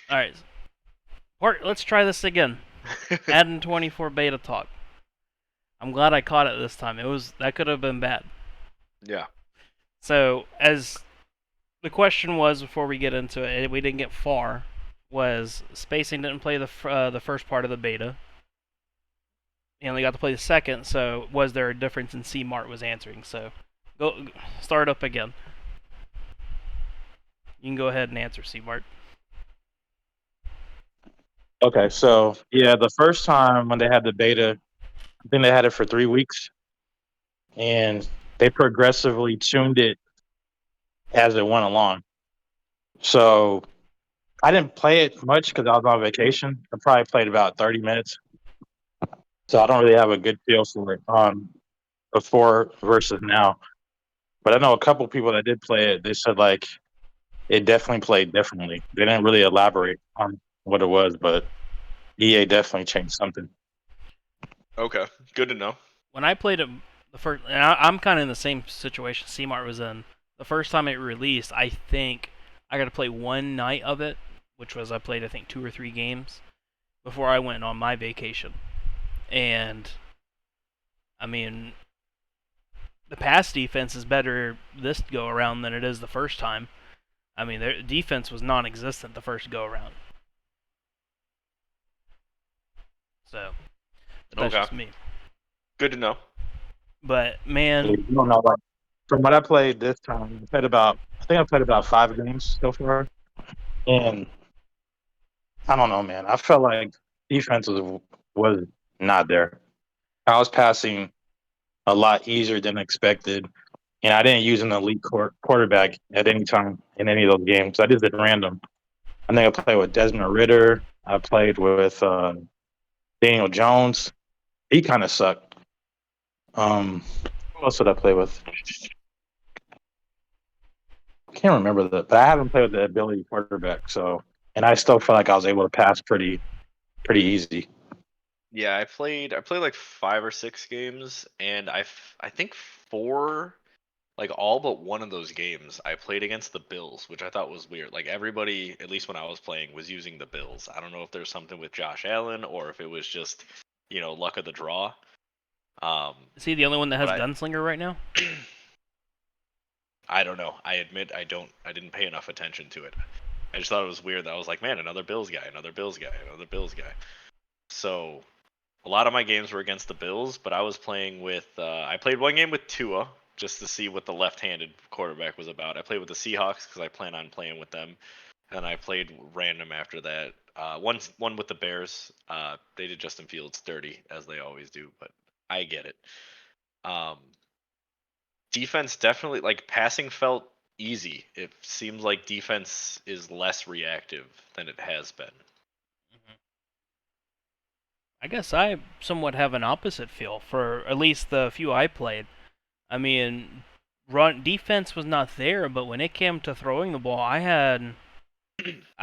All right, let's try this again. Madden 24 beta talk. I'm glad I caught it this time. That could have been bad. Yeah. So as the question was before we get into it, we didn't get far. Was spacing didn't play the first part of the beta. He only got to play the second. So was there a difference in C-Mart was answering? So go start up again. You can go ahead and answer C-Mart. Okay, so yeah, the first time when they had the beta, I think they had it for 3 weeks, and they progressively tuned it as it went along. So I didn't play it much because I was on vacation. I probably played about 30 minutes, so I don't really have a good feel for it before versus now. But I know a couple people that did play it. They said like it definitely played differently. They didn't really elaborate on what it was, but EA definitely changed something. Okay. Good to know. When I played it the first, and I'm kind of in the same situation C-Mart was in. The first time it released, I think I got to play one night of it, which was I played I think 2 or 3 games before I went on my vacation. And I mean, the pass defense is better this go around than it is the first time. I mean, their defense was non-existent the first go around. So, but that's Okay. just me. Good to know. But man, You don't know, like from what I played this time, I think I played about 5 games so far, and I don't know, man. I felt like defense was not there. I was passing a lot easier than expected, and I didn't use an elite quarterback at any time in any of those games. I just did random. I think I played with Desmond Ritter. I played with Daniel Jones. He kind of sucked. Who else did I play with? Can't remember that, but I haven't played with the ability quarterback. So, and I still feel like I was able to pass pretty easy. Yeah, I played like 5 or 6 games, and I think four, like all but one of those games I played against the Bills, which I thought was weird. Like everybody, at least when I was playing, was using the Bills. I don't know if there's something with Josh Allen or if it was just, luck of the draw. Um, is he the only one that but has Gunslinger right now? I don't know. I admit I didn't pay enough attention to it. I just thought it was weird that I was like, man, another Bills guy, another Bills guy, another Bills guy. So a lot of my games were against the Bills, but I was playing with. I played one game with Tua just to see what the left-handed quarterback was about. I played with the Seahawks because I plan on playing with them, and I played random after that. One with the Bears. They did Justin Fields dirty as they always do, but I get it. Um, Defense definitely like passing felt easy. It seems like defense is less reactive than it has been. Mm-hmm. I guess I somewhat have an opposite feel for at least the few I played. I mean, run defense was not there, but when it came to throwing the ball, I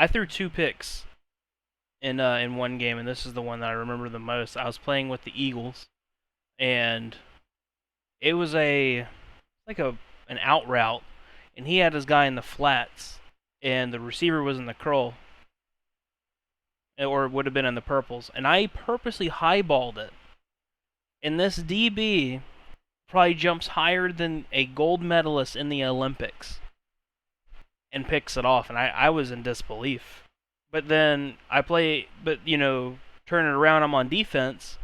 threw 2 picks in one game, and this is the one that I remember the most. I was playing with the Eagles, and it was a like a an out route, and he had his guy in the flats, and the receiver was in the curl, or it would have been in the purples, and I purposely highballed it. And this DB probably jumps higher than a gold medalist in the Olympics and picks it off, and I was in disbelief. But then turn it around, I'm on defense,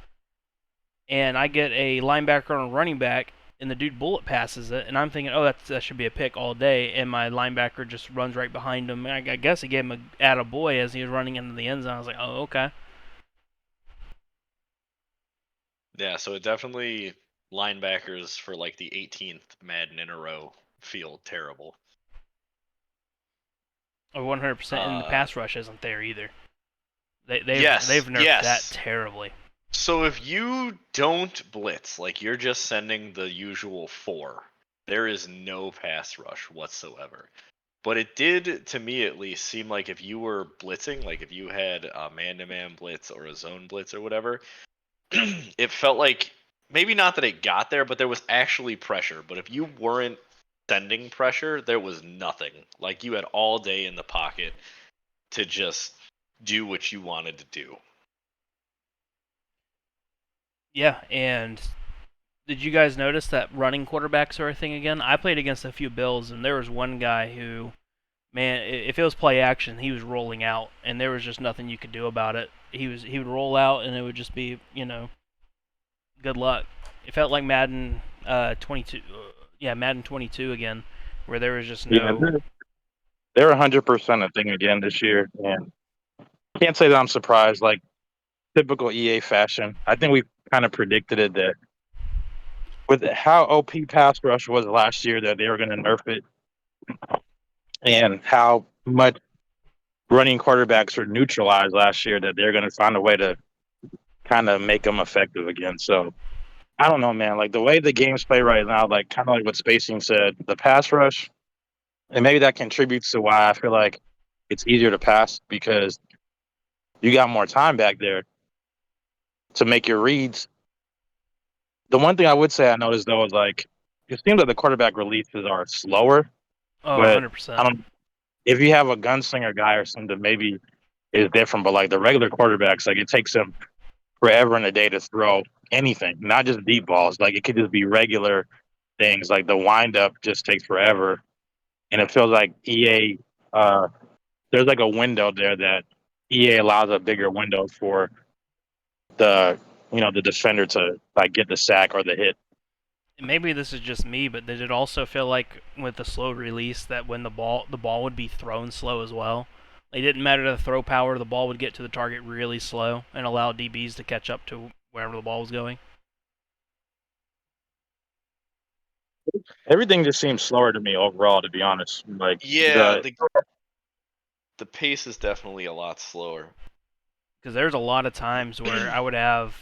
and I get a linebacker and a running back, and the dude bullet passes it, and I'm thinking, oh, that should be a pick all day, and my linebacker just runs right behind him. And I guess he gave him a attaboy as he was running into the end zone. I was like, oh, okay. Yeah, so it definitely linebackers for like the 18th Madden in a row feel terrible. Or 100%, and the Uh, pass rush isn't there either. They've yes, nerfed that yes. terribly. So if you don't blitz, like you're just sending the usual four, there is no pass rush whatsoever. But it did, to me at least, seem like if you were blitzing, like if you had a man-to-man blitz or a zone blitz or whatever, it felt like maybe not that it got there, but there was actually pressure. But if you weren't sending pressure, there was nothing. Like you had all day in the pocket to just do what you wanted to do. Yeah, and did you guys notice that running quarterbacks are a thing again? I played against a few Bills, and there was one guy who, man, if it was play action, he was rolling out, and there was just nothing you could do about it. He would roll out, and it would just be, good luck. It felt like Madden 22, yeah, Madden 22 again, where there was just Yeah, no. they're 100% a thing again this year, and can't say that I'm surprised. Like typical EA fashion, I think we kind of predicted it that with how OP pass rush was last year, that they were going to nerf it, and how much running quarterbacks were neutralized last year, that they're going to find a way to kind of make them effective again. So I don't know, man. Like the way the games play right now, like kind of like what Spacing said, the pass rush, and maybe that contributes to why I feel like it's easier to pass because you got more time back there to make your reads. The one thing I would say I noticed though is like it seems like the quarterback releases are slower, Oh, but I 100%. don't. If you have a gunslinger guy or something, maybe it's different. But like the regular quarterbacks, like it takes them forever in a day to throw anything, not just deep balls. Like it could just be regular things. Like the windup just takes forever, and it feels like EA. There's like a window there that EA allows a bigger window for the the defender to like get the sack or the hit. Maybe this is just me, but did it also feel like with the slow release that when the ball would be thrown slow as well? It didn't matter the throw power, the ball would get to the target really slow and allow DBs to catch up to wherever the ball was going. Everything just seems slower to me overall, to be honest. Like Yeah, the pace is definitely a lot slower. Because there's a lot of times where I would have,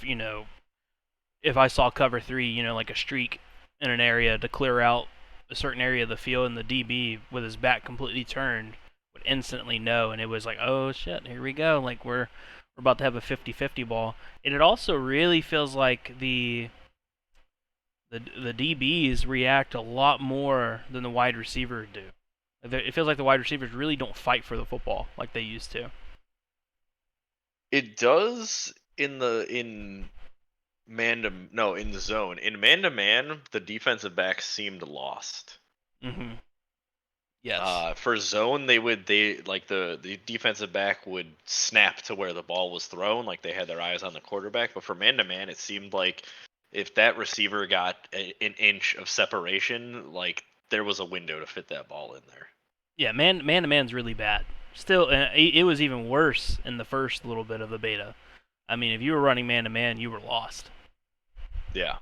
if I saw cover three, like a streak in an area to clear out a certain area of the field, and the DB with his back completely turned would instantly know, and it was like, oh shit, here we go, like we're about to have a 50-50 ball. And it also really feels like the DBs react a lot more than the wide receivers do. It feels like the wide receivers really don't fight for the football like they used to. It does in man to no in the zone. In man to man, the defensive backs seemed lost. Mm-hmm. Yes. For zone, they like the defensive back would snap to where the ball was thrown, like they had their eyes on the quarterback. But for man to man, it seemed like if that receiver got an inch of separation, like there was a window to fit that ball in there. Yeah, man to man's really bad. Still, it was even worse in the first little bit of the beta. I mean, if you were running man to man, you were lost. Yeah.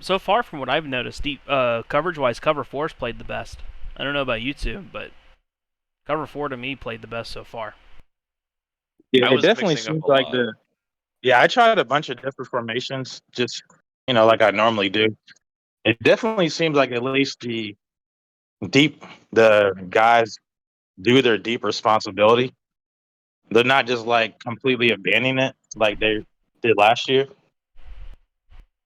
So far, from what I've noticed, coverage wise, cover four's played the best. I don't know about you two, but cover four to me played the best so far. Yeah, I it was definitely mixing up seems a like lot. the yeah. I tried a bunch of different formations, just like I normally do. It definitely seems like at least deep the guys do their deep responsibility. They're not just like completely abandoning it like they did last year.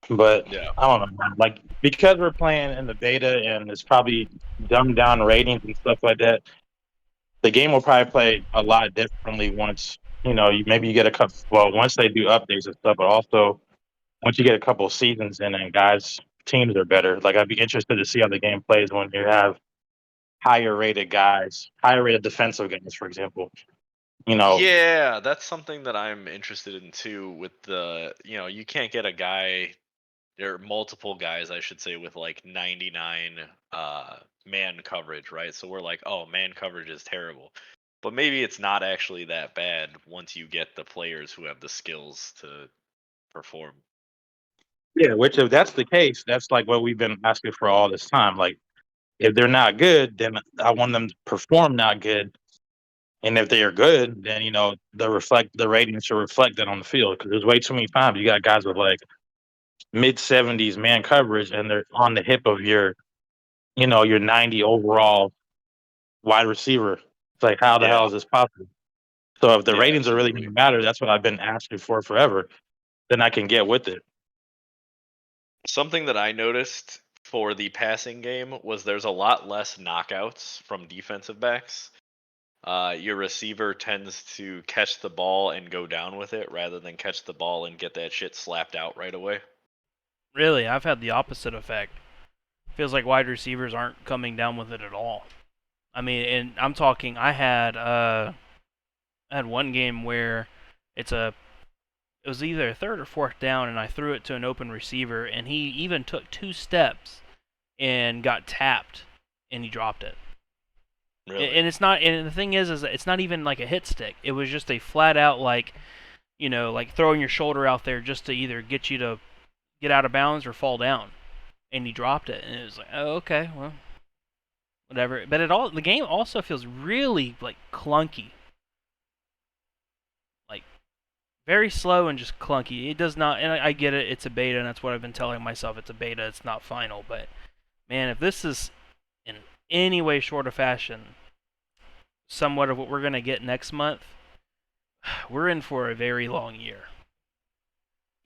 But Yeah. I don't know, man. Like because we're playing in the beta and it's probably dumbed down ratings and stuff like that. The game will probably play a lot differently once maybe you get a couple. Well, once they do updates and stuff, but also once you get a couple of seasons in and guys teams are better. Like I'd be interested to see how the game plays when you have higher rated guys, higher rated defensive guys, for example. You know, Yeah, that's something that I'm interested in too. With you can't get a guy or multiple guys, I should say, with like 99 man coverage, right? So we're like, oh, man coverage is terrible. But maybe it's not actually that bad once you get the players who have the skills to perform. yeah. Which if that's the case, that's like what we've been asking for all this time. Like if they're not good, then I want them to perform not good. And if they are good, then the ratings should reflect that on the field because there's way too many times you got guys with like mid 70s man coverage and they're on the hip of your 90 overall wide receiver. It's like how the hell Yeah, is this possible? So if the yeah, ratings are really going absolutely. to matter, that's what I've been asking for forever. Then I can get with it. Something that I noticed for the passing game was there's a lot less knockouts from defensive backs. your receiver tends to catch the ball and go down with it rather than catch the ball and get that shit slapped out right away. Really, I've had the opposite effect. Feels like wide receivers aren't coming down with it at all. I mean, and I'm talking. I had one game where it's a it was either a third or fourth down, and I threw it to an open receiver, and he even took 2 steps and got tapped, and he dropped it. Really? And it's not. And the thing is that it's not even like a hit stick. It was just a flat out like throwing your shoulder out there just to either get you to get out of bounds or fall down. And he dropped it, and it was like, oh, okay, well, whatever. But the game also feels really like clunky, like very slow and just clunky. It does not, and I get it. It's a beta, and that's what I've been telling myself. It's a beta. It's not final. But man, if this is in any way, short of fashion, somewhat of what we're gonna get next month, we're in for a very long year.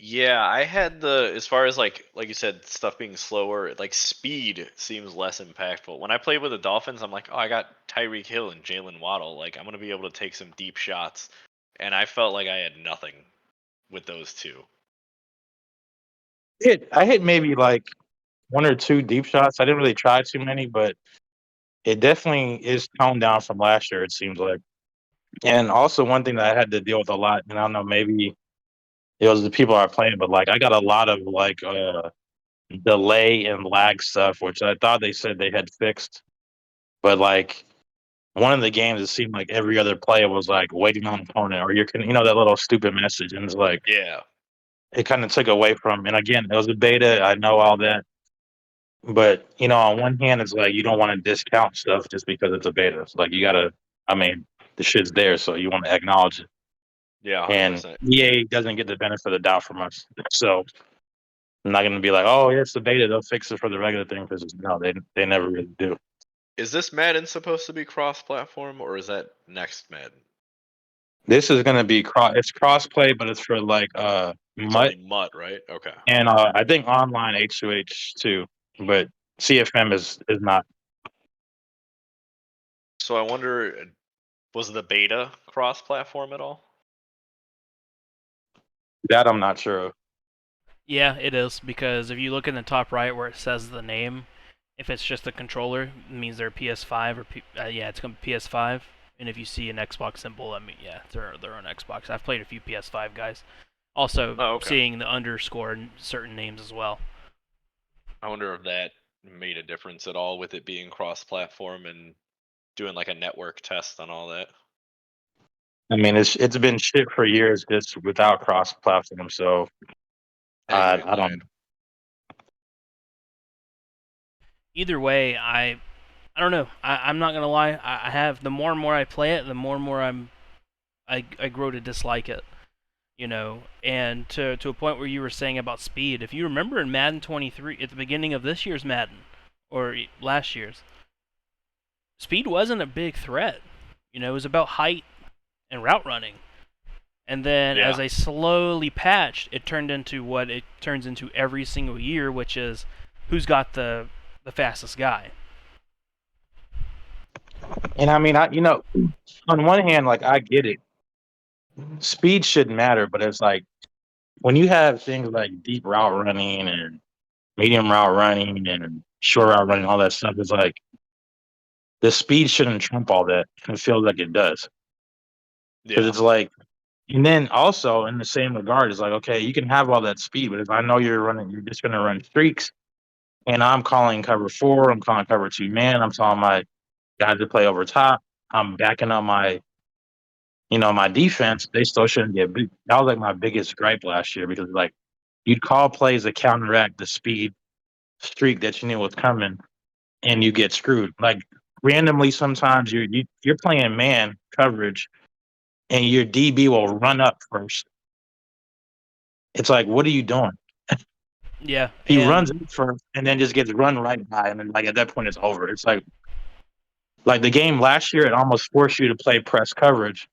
Yeah, I had as far as like you said, stuff being slower, like speed seems less impactful. When I played with the Dolphins, I'm like, oh, I got Tyreek Hill and Jalen Waddle. Like I'm gonna be able to take some deep shots, and I felt like I had nothing with those two. I hit maybe like 1 or 2 deep shots. I didn't really try too many, but it definitely is toned down from last year, it seems like. And also one thing that I had to deal with a lot, and I don't know, maybe it was the people I playing, but like I got a lot of like delay and lag stuff, which I thought they said they had fixed. But like one of the games, it seemed like every other player was like waiting on opponent, or that little stupid message, and it's like Yeah. it kind of took away from. And again, it was a beta. I know all that, but on one hand, it's like you don't want to discount stuff just because it's a beta. It's like you gotta. I mean, the shit's there, so you want to acknowledge it. Yeah, And 100%. EA doesn't get the benefit of the doubt from us, so I'm not gonna be like, oh, yeah, it's the beta. They'll fix it for the regular thing because no, they never really do. Is this Madden supposed to be cross-platform or is that next Madden? This is gonna be It's cross-play, but it's for like It's Mutt only MUT, right? Okay. and I think online H2H too, but CFM is not. So I wonder, was the beta cross-platform at all? That I'm not sure of. Yeah, it is because if you look in the top right where it says the name, if it's just a controller, it means they're PS5 or yeah, it's going to be PS5. And if you see an Xbox symbol, I mean, yeah, they're on Xbox. I've played a few PS5 guys. Also, Oh, okay. seeing the underscore in certain names as well. I wonder if that made a difference at all with it being cross-platform and doing like a network test on all that. I mean, it's been shit for years just without cross-platform, so Hey, you I ain't lying. don't. Either way, I don't know. I'm not gonna lie. I have the more and more I play it, the more and more I grow to dislike it. And to a point where you were saying about speed. If you remember in Madden 23 at the beginning of this year's Madden or last year's, speed wasn't a big threat. It was about height and route running. And then Yeah. as they slowly patched, it turned into what it turns into every single year, which is who's got the fastest guy. And I mean, on one hand, like I get it, speed shouldn't matter, but it's like when you have things like deep route running and medium route running and short route running, all that stuff, it's like the speed shouldn't trump all that. It feels like it does because Yeah. it's like. And then also in the same regard, it's like, okay, you can have all that speed, but if I know you're just going to run streaks, and I'm calling cover 4, I'm calling cover 2 man, I'm telling my guys to play over top, I'm backing up my defense, they still shouldn't get beat. That was like my biggest gripe last year because like you'd call plays to counteract the speed streak that you knew was coming, and you get screwed. Like randomly, sometimes you're playing man coverage, and your DB will run up first. It's like, what are you doing? Yeah, He runs and in first and then just gets run right by, and then like at that point it's over. It's like the game last year, it almost forced you to play press coverage.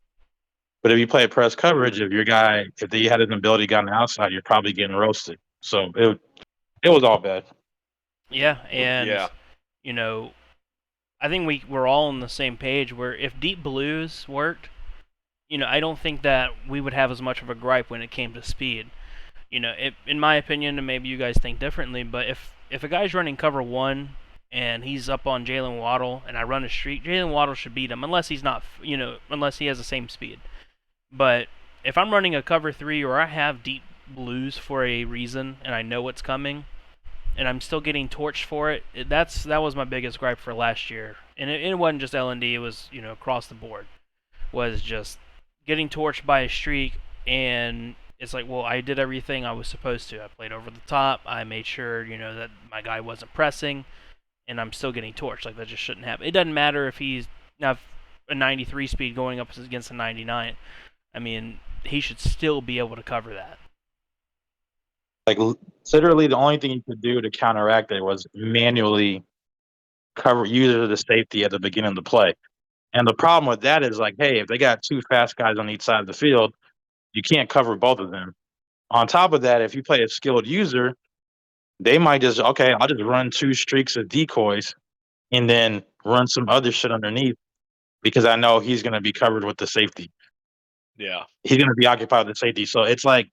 But if you play press coverage, if he had an ability gun outside, you're probably getting roasted. So it was all bad. yeah, and Yeah. you know I think we're all on the same page where if deep blues worked, I don't think that we would have as much of a gripe when it came to speed. In my opinion, and maybe you guys think differently, but if a guy's running cover one and he's up on Jalen Waddle and I run a streak, Jalen Waddle should beat him unless he's not, unless he has the same speed. But if I'm running a cover three or I have deep blues for a reason and I know what's coming and I'm still getting torched for it, that was my biggest gripe for last year. And it wasn't just LND; it was across the board. Was just getting torched by a streak, and it's like, well, I did everything I was supposed to. I played over the top. I made sure that my guy wasn't pressing, and I'm still getting torched. Like that just shouldn't happen. It doesn't matter if he's now a 93 speed going up against a 99. I mean, he should still be able to cover that. Like literally, the only thing you could do to counteract it was manually cover users the safety at the beginning of the play. And the problem with that is like, hey, if they got two fast guys on each side of the field, you can't cover both of them. On top of that, if you play a skilled user, they might just I'll just run two streaks of decoys and then run some other shit underneath because I know he's gonna be covered with the safety. Yeah. He's gonna be occupied with the safety. So it's like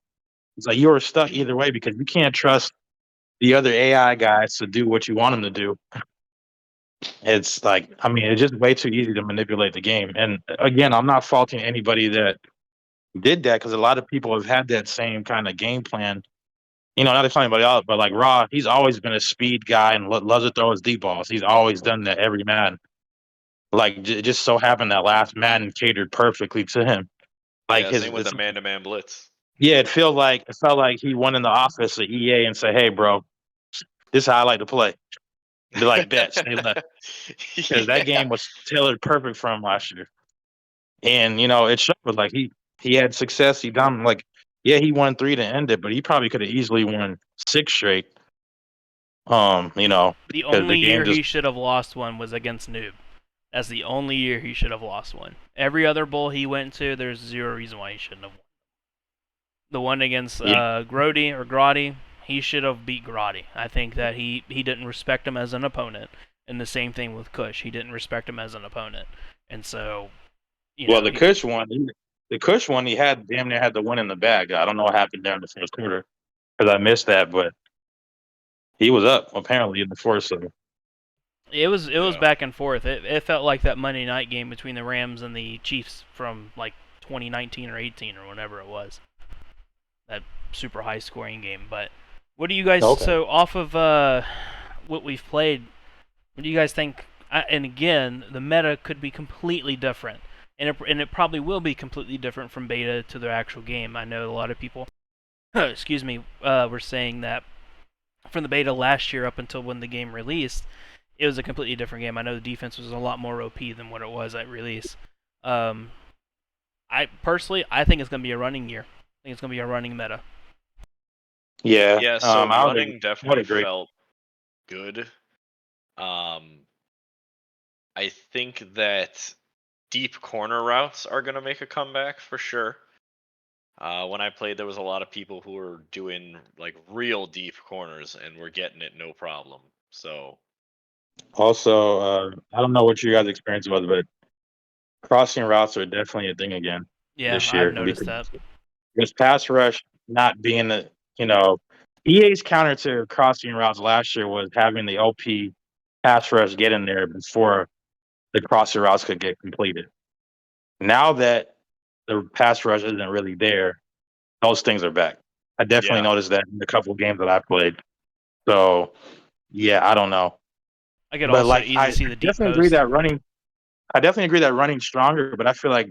you were stuck either way because you can't trust the other AI guys to do what you want them to do. It's like, I mean, it's just way too easy to manipulate the game. And again, I'm not faulting anybody that did that because a lot of people have had that same kind of game plan. Not to call anybody out, but like Raw, he's always been a speed guy and loves to throw his deep balls. He's always done that every Madden. Like, it just so happened that last Madden catered perfectly to him. Like yeah, same with the man-to-man blitz. Yeah, it felt like he went in the office at EA and said, "Hey, bro, this is how I like to play." Be like, "Bet." They left because that game was tailored perfect for him last year, and it showed. Like he had success. He done like, yeah, he won 3 to end it, but he probably could have easily won 6 straight. The only year just he should have lost one was against Noob. That's the only year he should have lost one. Every other bowl he went to, there's zero reason why he shouldn't have won. The one against Grotti, he should have beat Grotti. I think that he didn't respect him as an opponent. And the same thing with Kush. He didn't respect him as an opponent. And so, the Kush one, he had damn near had the win in the bag. I don't know what happened there in the first quarter because I missed that, but he was up apparently in the fourth. So it was back and forth. It felt like that Monday night game between the Rams and the Chiefs from like 2019 or 18 or whenever it was. That super high scoring game. But what do you guys? Okay. So off of what we've played, what do you guys think? And again, the meta could be completely different, and it probably will be completely different from beta to the actual game. I know a lot of people, excuse me, were saying that from the beta last year up until when the game released, it was a completely different game. I know the defense was a lot more OP than what it was at release. I personally, I think it's going to be a running year. I think it's going to be a running meta. Yeah. Yeah, so running definitely felt good. I think that deep corner routes are going to make a comeback for sure. When I played, there was a lot of people who were doing like real deep corners and were getting it no problem. So also, I don't know what you guys' experience was, but crossing routes are definitely a thing again this year. I've noticed that. Because pass rush not being EA's counter to crossing routes last year was having the OP pass rush get in there before the crossing routes could get completed. Now that the pass rush isn't really there, those things are back. I definitely noticed that in a couple of games that I played. So, yeah, I don't know. I could also easily see the deep I definitely agree that running stronger, but I feel like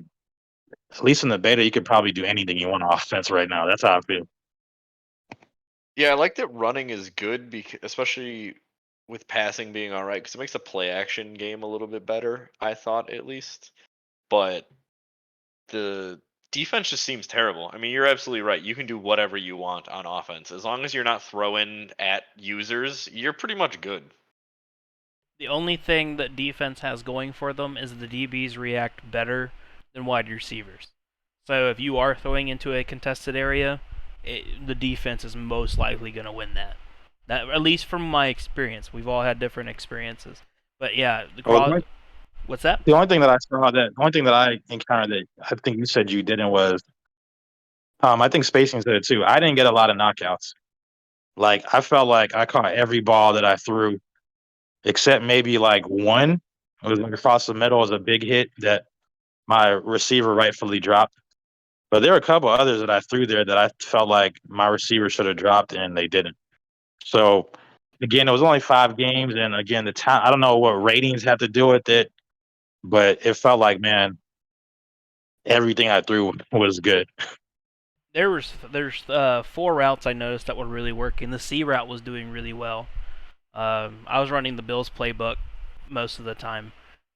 at least in the beta, you could probably do anything you want on offense right now. That's how I feel. Yeah, I like that running is good, especially with passing being all right, because it makes the play action game a little bit better, I thought at least. But the defense just seems terrible. I mean, you're absolutely right. You can do whatever you want on offense. As long as you're not throwing at users, you're pretty much good. The only thing that defense has going for them is the DBs react better than wide receivers. So if you are throwing into a contested area, the defense is most likely going to win that. That, at least from my experience. We've all had different experiences. But yeah, Well, the what's that? the only thing that I saw that the only thing that I encountered that I think you said you didn't was I think spacing said it too. I didn't get a lot of knockouts. Like I felt like I caught every ball that I threw except maybe like one. It was like across the middle. It was a big hit that my receiver rightfully dropped. But there were a couple others that I threw there that I felt like my receiver should have dropped and they didn't. So again, it was only 5 games, and again, the time I don't know what ratings have to do with it, but it felt like man, everything I threw was good. There's 4 routes I noticed that were really working. The C route was doing really well. I was running the Bills playbook most of the time,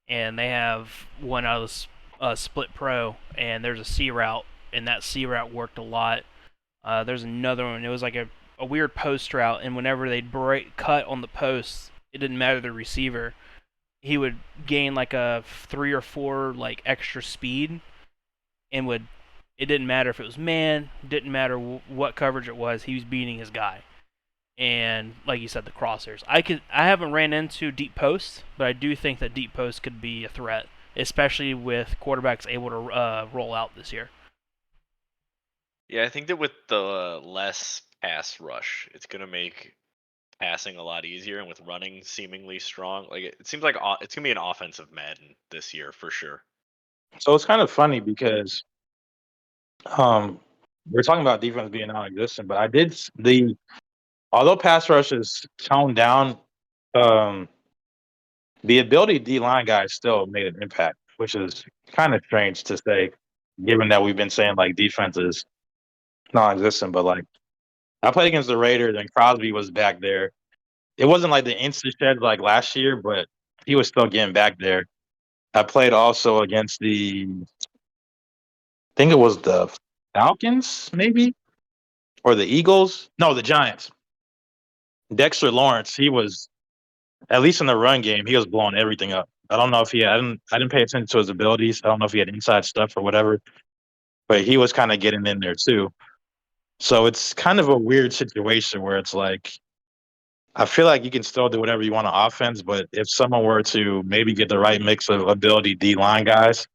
and they have one out of the Split Pro, and there's a C route, and that C route worked a lot. There's another one. It was like a weird post route, and whenever they'd cut on the post, it didn't matter the receiver. He would gain like a 3 or 4 like extra speed, and would it didn't matter if it was man, didn't matter what coverage it was, he was beating his guy. And like you said, the crosshairs. I haven't ran into deep posts, but I do think that deep posts could be a threat, especially with quarterbacks able to roll out this year. Yeah, I think that with the less pass rush, it's gonna make passing a lot easier, and with running seemingly strong, like it seems like it's gonna be an offensive Madden this year for sure. So it's kind of funny because um, we're talking about defense being non-existent, but the although pass rush is toned down, um, the ability D line guys still made an impact, which is kind of strange to say, given that we've been saying like defense is non-existent. But like I played against the Raiders and Crosby was back there. It wasn't like the instant shed like last year, but he was still getting back there. I played also against I think it was the Falcons, maybe, or the Eagles. No, the Giants. Dexter Lawrence, he was at least in the run game, he was blowing everything up. I don't know if I didn't pay attention to his abilities. I don't know if he had inside stuff or whatever, but he was kind of getting in there too. So it's kind of a weird situation where it's like I feel like you can still do whatever you want on offense, but if someone were to maybe get the right mix of ability D line guys,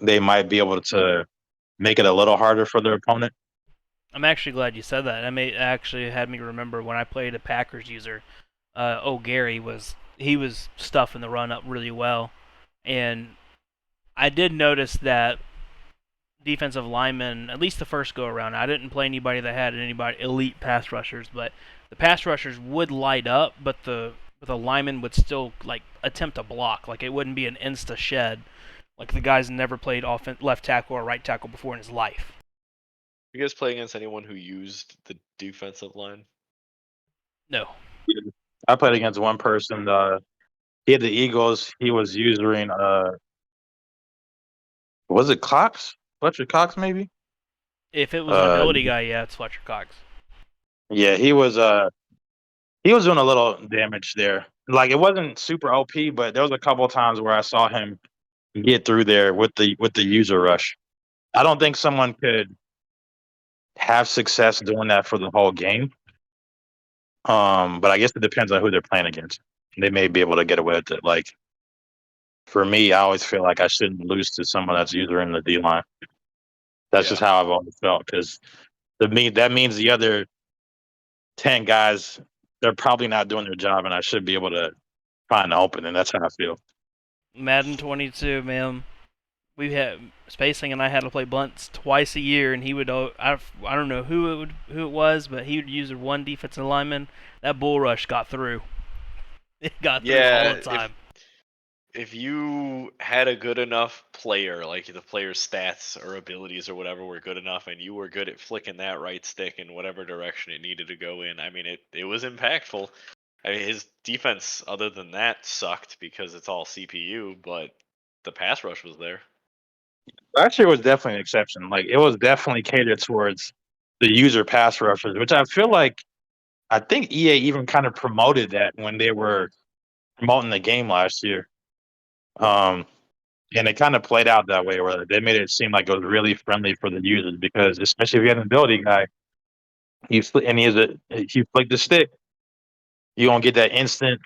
they might be able to make it a little harder for their opponent. I'm actually glad you said that. Actually had me remember when I played a Packers user. Gary was stuffing the run up really well, and I did notice that defensive linemen, at least the first go around. I didn't play anybody that had anybody elite pass rushers, but the pass rushers would light up, but the lineman would still like attempt to block. Like it wouldn't be an insta shed. Like the guy's never played left tackle or right tackle before in his life. You guys play against anyone who used the defensive line? No. I played against one person. He had the Eagles. He was using was it Cox? Fletcher Cox, maybe. If it was an Uh, ability guy, yeah, it's Fletcher Cox. yeah, he was doing a little damage there. Like it wasn't super OP, but there was a couple of times where I saw him get through there with the user rush. I don't think someone could have success doing that for the whole game. But I guess it depends on who they're playing against. They may be able to get away with it. Like for me, I always feel like I shouldn't lose to someone that's user in the D line. That's Yeah. just how I've always felt because that means the other 10 guys they're probably not doing their job, and I should be able to find an opening. That's how I feel. Madden 22, man. We had Spacing and I had to play bunts twice a year, and he would I don't know who it was, but he would use one defensive lineman. That bull rush got through. It got through all Yeah, the time. if you had a good enough player, like the player's stats or abilities or whatever were good enough, and you were good at flicking that right stick in whatever direction it needed to go in, I mean, it was impactful. I mean, his defense, other than that, sucked because it's all CPU, but the pass rush was there. Last year was definitely an exception. Like it was definitely catered towards the user pass rushers, which I feel like I think EA even kind of promoted that when they were promoting the game last year. Um, and it kind of played out that way where they made it seem like it was really friendly for the users because especially if you had an ability guy, and if you flick the stick, you're gonna get that instant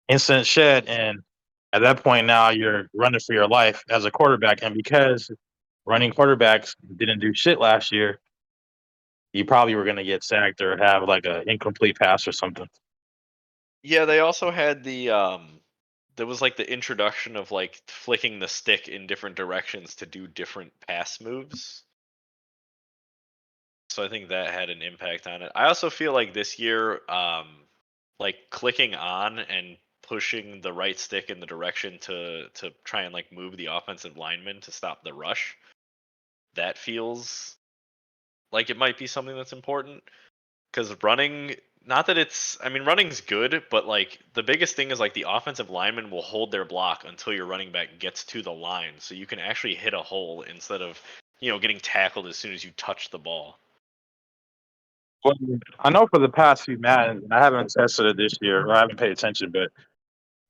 instant shed, and at that point now you're running for your life as a quarterback. And because running quarterbacks didn't do shit last year, you probably were going to get sacked or have like an incomplete pass or something. Yeah, they also had there was like the introduction of like flicking the stick in different directions to do different pass moves. So I think that had an impact on it. I also feel like this year, like clicking on and pushing the right stick in the direction to try and like move the offensive lineman to stop the rush, that feels like it might be something that's important. Because running, not that it's, I mean, running's good, but like the biggest thing is like the offensive lineman will hold their block until your running back gets to the line, so you can actually hit a hole instead of getting tackled as soon as you touch the ball. Well, I know for the past few Maddens, and I haven't tested it this year, or I haven't paid attention, but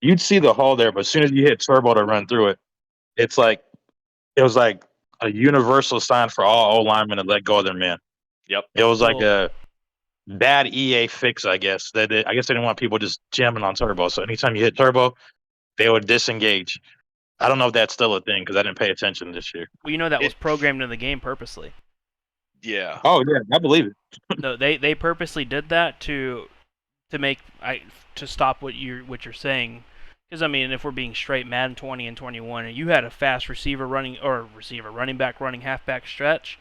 you'd see the hole there, but as soon as you hit turbo to run through it, it's like it was like a universal sign for all O linemen to let go of their man. Yep. It was like Well, a bad EA fix, I guess. I guess they didn't want people just jamming on turbo. So anytime you hit turbo, they would disengage. I don't know if that's still a thing because I didn't pay attention this year. well, that was It, programmed in the game purposely. yeah. Oh yeah, I believe it. No, they purposely did that to make to stop what you're saying. Because I mean, if we're being straight, Madden 20 and 21, and you had a fast running back running halfback stretch,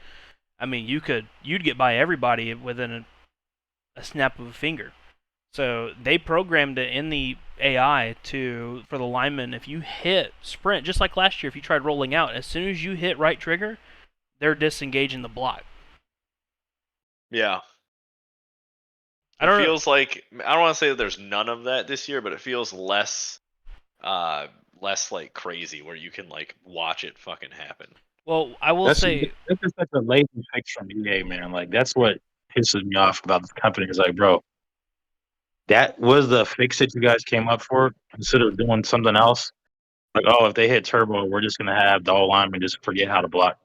I mean, you'd get by everybody within a snap of a finger. So they programmed it in the AI for the linemen. If you hit sprint, just like last year, if you tried rolling out, as soon as you hit right trigger, they're disengaging the block. Yeah. I don't know. Feels like, I don't want to say that there's none of that this year, but it feels less like crazy where you can like watch it fucking happen. Well, I will say that's just such a lazy fix from EA, man. Like that's what pisses me off about this company. Is like, bro, that was the fix that you guys came up for instead of doing something else. Like, oh, if they hit turbo, we're just gonna have the whole lineman just forget how to block.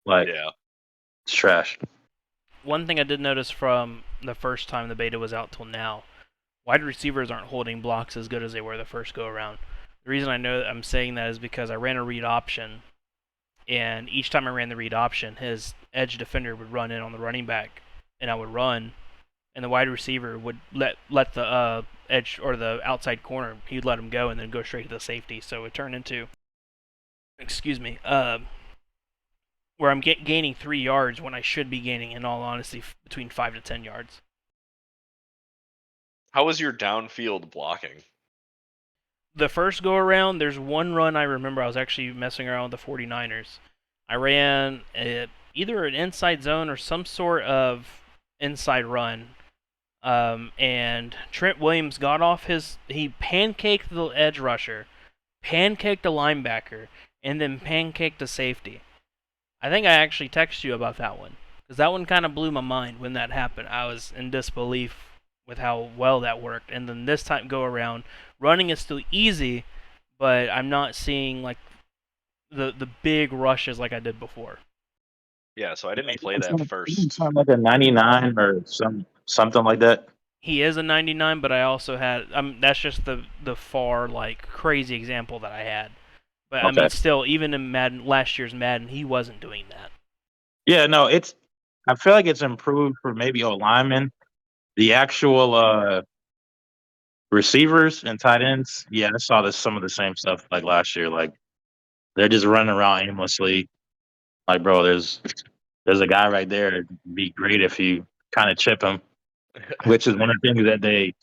Like, Yeah. it's trash. one thing I did notice from the first time the beta was out till now, wide receivers aren't holding blocks as good as they were the first go around. The reason I know I'm saying that is because I ran a read option, and each time I ran the read option, his edge defender would run in on the running back, and I would run, and the wide receiver would let the edge or the outside corner, he'd let him go and then go straight to the safety. So it turned into, excuse me, where I'm gaining 3 yards when I should be gaining, in all honesty, between 5 to 10 yards. How was your downfield blocking? The first go around, there's one run I remember I was actually messing around with the 49ers. I ran either an inside zone or some sort of inside run. And Trent Williams got off he pancaked the edge rusher, pancaked a linebacker, and then pancaked a safety. I think I actually texted you about that one, because that one kind of blew my mind when that happened. I was in disbelief with how well that worked. And then this time go around, running is still easy, but I'm not seeing like the big rushes like I did before. Yeah, so I didn't play that first. Sound like a 99 or something like that. He is a 99, but I also had that's just the far like crazy example that I had. But Okay. I mean, still, even in Madden, last year's Madden, he wasn't doing that. Yeah, no, I feel like it's improved for maybe O linemen. The actual receivers and tight ends, yeah, I saw some of the same stuff like last year. Like they're just running around aimlessly. Like, bro, there's a guy right there. It'd be great if you kind of chip him, which is one of the things that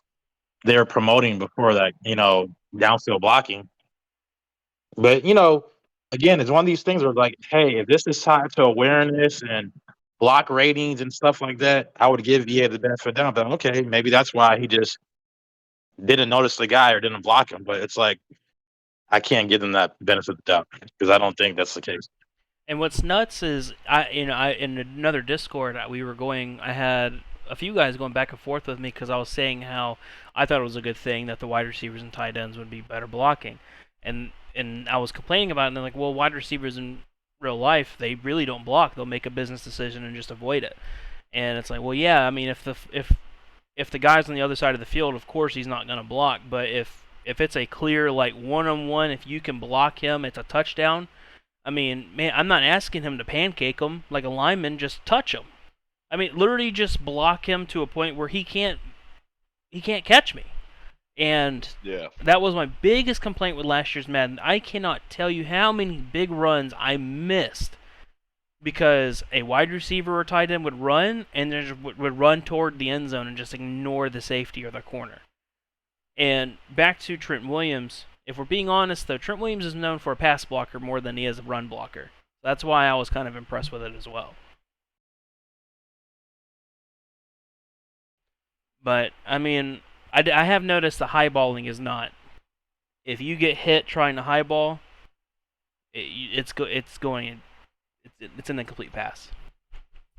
they're promoting before that, downfield blocking. But again, it's one of these things where like, hey, if this is tied to awareness and block ratings and stuff like that, I would give EA the benefit of the doubt. But okay, maybe that's why he just didn't notice the guy or didn't block him. But it's like I can't give them that benefit of the doubt because I don't think that's the case. And what's nuts is I in another Discord I had a few guys going back and forth with me because I was saying how I thought it was a good thing that the wide receivers and tight ends would be better blocking, and I was complaining about it, and they're like, well, wide receivers in real life, they really don't block. They'll make a business decision and just avoid it. And it's like, well, yeah, I mean, if the guy's on the other side of the field, of course he's not going to block. But if If it's a clear like one-on-one, if you can block him, it's a touchdown. I mean, man, I'm not asking him to pancake him like a lineman. Just touch him. I mean, literally just block him to a point where he can't catch me. And Yeah. that was my biggest complaint with last year's Madden. I cannot tell you how many big runs I missed because a wide receiver or tight end would run and then would run toward the end zone and just ignore the safety or the corner. And back to Trent Williams. If we're being honest, though, Trent Williams is known for a pass blocker more than he is a run blocker. That's why I was kind of impressed with it as well. But, I mean, I have noticed the highballing is not. If you get hit trying to highball, it's an incomplete pass.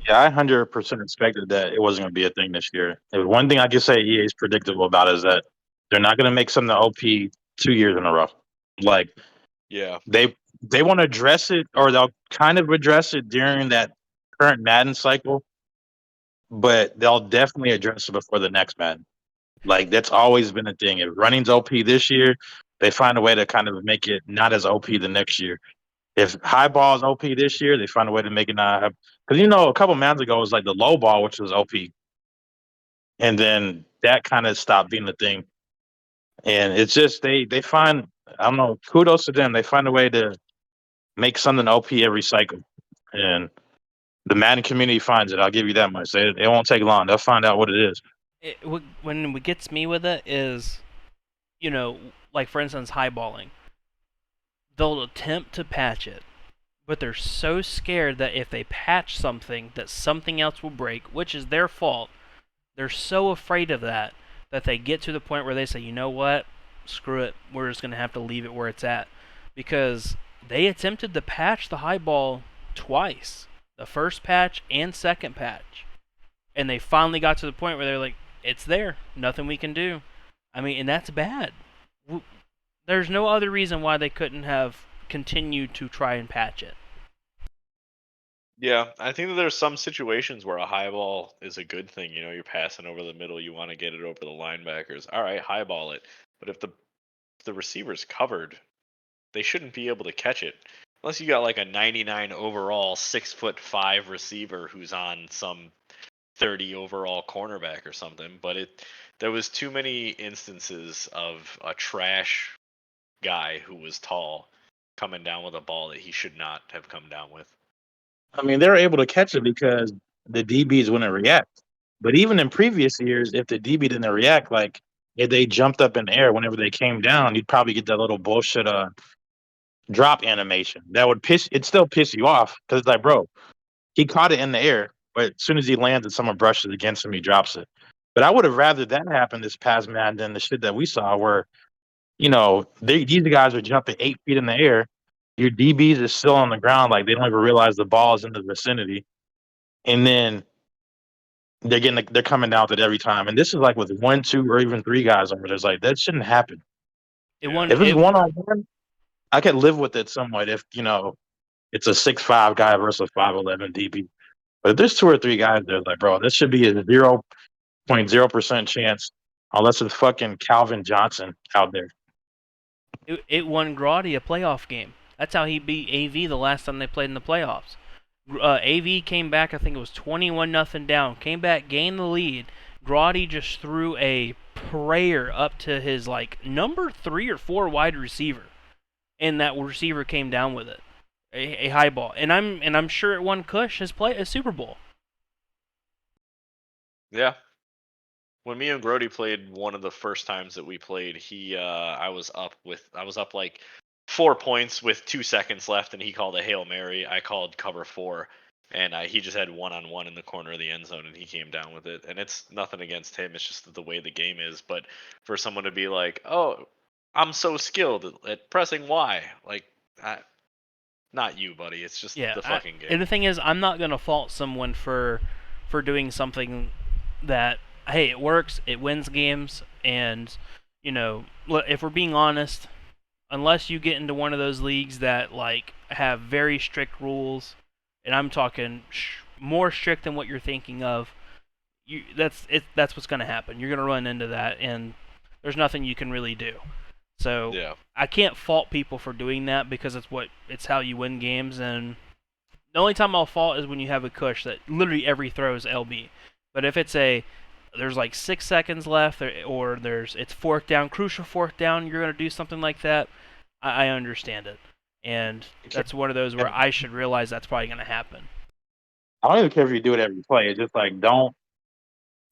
Yeah, I 100% expected that it wasn't going to be a thing this year. And one thing I can say EA is predictable about is that they're not going to make something OP 2 years in a row. Like Yeah. they want to address it, or they'll kind of address it during that current Madden cycle, but they'll definitely address it before the next Madden. Like that's always been a thing. If running's OP this year, they find a way to kind of make it not as OP the next year. If high ball is OP this year, they find a way to make it not. Because a couple months ago it was like the low ball, which was OP, and then that kind of stopped being the thing. And it's just they find, I don't know, kudos to them. They find a way to make something OP every cycle, and the Madden community finds it. I'll give you that much. It won't take long. They'll find out what it is. When it gets me with it is, like for instance, highballing. They'll attempt to patch it, but they're so scared that if they patch something, that something else will break, which is their fault. They're so afraid of that they get to the point where they say, you know what, screw it, we're just going to have to leave it where it's at. Because they attempted to patch the highball twice, the first patch and second patch. And they finally got to the point where they're like, it's there, nothing we can do. I mean, and that's bad. There's no other reason why they couldn't have continued to try and patch it. Yeah, I think that there's some situations where a high ball is a good thing. You're passing over the middle, you want to get it over the linebackers. All right, high ball it. But if the receiver's covered, they shouldn't be able to catch it. Unless you got like a 99 overall, 6'5" receiver who's on some 30 overall cornerback or something. But there was too many instances of a trash guy who was tall coming down with a ball that he should not have come down with. I mean, they're able to catch it because the DBs wouldn't react. But even in previous years, if the DB didn't react, like if they jumped up in the air whenever they came down, you'd probably get that little bullshit drop animation. That would it'd still piss you off because it's like, bro, he caught it in the air, but as soon as he lands and someone brushes against him, he drops it. But I would have rather that happen this past Madden than the shit that we saw where, these guys are jumping 8 feet in the air. Your DBs is still on the ground, like they don't even realize the ball is in the vicinity, and then they're coming down with it every time. And this is like with 1, 2, or even 3 guys over there. It's like that shouldn't happen. If it's one on one, I could live with it somewhat. If it's a 6'5" guy versus a 5'11" DB. But if there's 2 or 3 guys there, like, bro, this should be a 0.0% chance, unless it's fucking Calvin Johnson out there. It won Grotti a playoff game. That's how he beat AV the last time they played in the playoffs. AV came back, I think it was 21-0 down. Came back, gained the lead. Grotti just threw a prayer up to his number 3 or 4 wide receiver, and that receiver came down with it, a high ball. And I'm sure it won Kush his Super Bowl. Yeah. When me and Grody played one of the first times that we played, I was up like 4 points with 2 seconds left, and he called a Hail Mary. I called cover 4, and he just had one-on-one in the corner of the end zone, and he came down with it. And it's nothing against him. It's just the way the game is. But for someone to be like, oh, I'm so skilled at pressing Y, not you, buddy. It's just the fucking game. And the thing is, I'm not going to fault someone for doing something that, hey, it works, it wins games, and, if we're being honest, unless you get into one of those leagues that, have very strict rules, and I'm talking more strict than what you're thinking of, that's what's going to happen. You're going to run into that, and there's nothing you can really do. So Yeah. I can't fault people for doing that because it's how you win games. And the only time I'll fault is when you have a cush that literally every throw is LB. But if there's like 6 seconds left, or it's fourth down, crucial fourth down, you're gonna do something like that. I understand it, and that's one of those where I should realize that's probably gonna happen. I don't even care if you do it every play. It's just like don't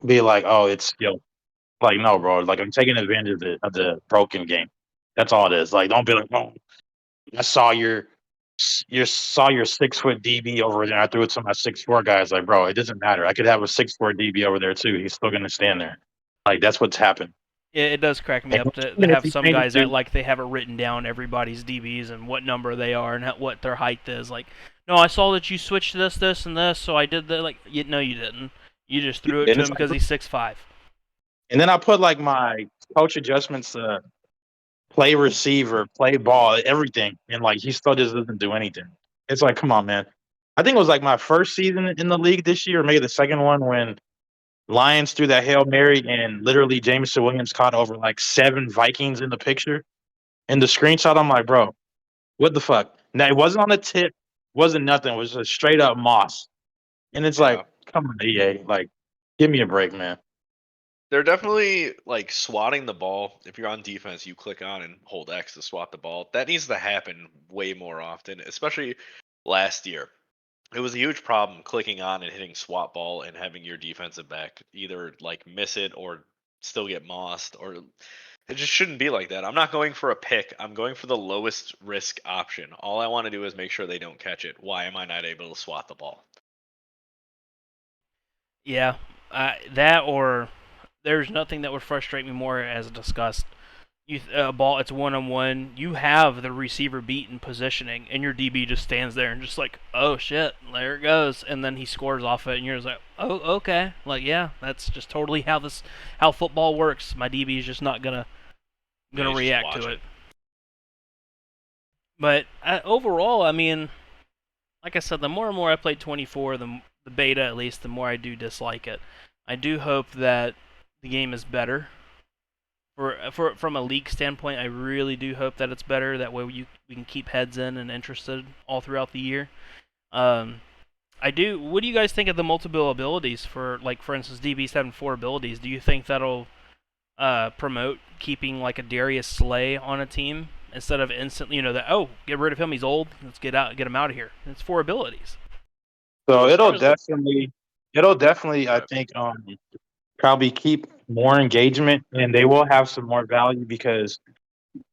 be like, oh, it's skill. Like no, bro. Like I'm taking advantage of the broken game. That's all it is. Like don't be like, oh, I saw your 6 foot DB over there. I threw it to my 6'4" guys. Like, bro, it doesn't matter. I could have a 6'4" DB over there too. He's still gonna stand there. Like that's what's happened. It does crack me And up to even if have he some changes guys that like they have it written down everybody's DBs and what number they are and what their height is. Like, no, I saw that you switched this, and this, so I did that. Like, no, you didn't. You just threw it and to it's him because like, he's 6'5". and then I put like my coach adjustments, play receiver, play ball, everything, and like he still just doesn't do anything. It's like, come on, man. I think it was like my first season in the league this year, or maybe the second one when Lions threw that Hail Mary and literally Jameson Williams caught over like 7 Vikings in the picture. In the screenshot, I'm like, bro, what the fuck? Now it wasn't on the tip, wasn't nothing. It was just straight up moss. And it's Yeah. like, come on, EA, like, give me a break, man. They're definitely like swatting the ball. If you're on defense, you click on and hold X to swat the ball. That needs to happen way more often, especially last year. It was a huge problem clicking on and hitting swat ball and having your defensive back either like miss it or still get mossed, or it just shouldn't be like that. I'm not going for a pick. I'm going for the lowest risk option. All I want to do is make sure they don't catch it. Why am I not able to swat the ball? Yeah, that or there's nothing that would frustrate me more, as discussed. Ball, it's 1-on-1. You have the receiver beat in positioning, and your DB just stands there and just like, oh shit, there it goes, and then he scores off it, and you're just like, oh okay, like yeah, that's just totally how football works. My DB is just not gonna Yeah, he's just react to watching. it. But overall, I mean, like I said, the more and more I play 24, the beta at least, the more I do dislike it. I do hope that the game is better. From a league standpoint, I really do hope that it's better. That way we can keep heads in and interested all throughout the year. I do. What do you guys think of the multiple abilities for instance, DBs having 4 abilities? Do you think that'll promote keeping like a Darius Slay on a team instead of instantly, get rid of him, he's old, let's get him out of here. It's 4 abilities. So Well, as far it'll as the definitely, I think, probably keep more engagement, and they will have some more value because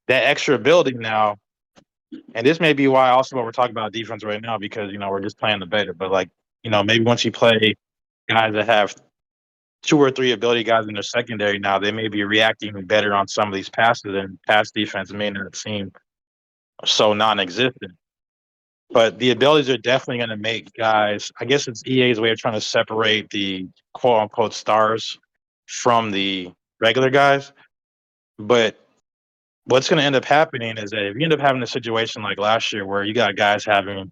that extra ability now, and this may be why also what we're talking about defense right now because we're just playing the beta, but like maybe once you play guys that have 2 or 3 ability guys in their secondary now, they may be reacting better on some of these passes, and pass defense may not seem so non-existent. But the abilities are definitely going to make guys. I guess it's EA's way of trying to separate the quote unquote stars from the regular guys. But what's going to end up happening is that if you end up having a situation like last year where you got guys having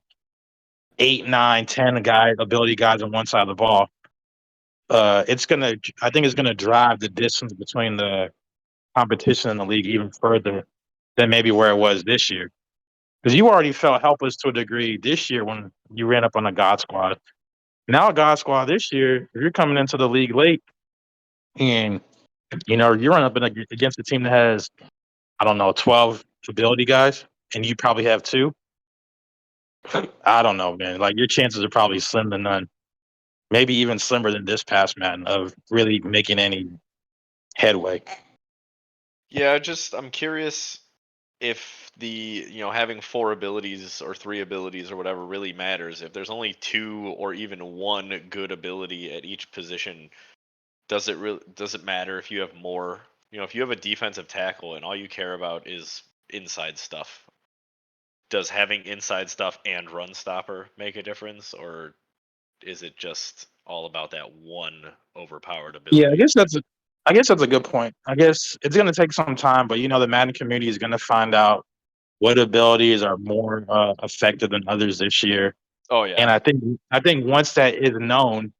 8, 9, 10 ability guys on one side of the ball, I think it's gonna drive the distance between the competition in the league even further than maybe where it was this year. Because you already felt helpless to a degree this year when you ran up on a God Squad. Now, a God Squad this year, if you're coming into the league late and you're running up against a team that has, I don't know, 12 ability guys, and you probably have 2. I don't know, man. Like your chances are probably slim to none. Maybe even slimmer than this past Madden of really making any headway. Yeah, I'm curious if the having 4 abilities or 3 abilities or whatever really matters. If there's only 2 or even 1 good ability at each position, does it matter if you have more? If you have a defensive tackle and all you care about is inside stuff, does having inside stuff and run stopper make a difference, or is it just all about that one overpowered Yeah, ability? I guess that's a good point. I guess it's going to take some time, but the Madden community is going to find out what abilities are more effective than others this year. Oh And yeah. I think once that is known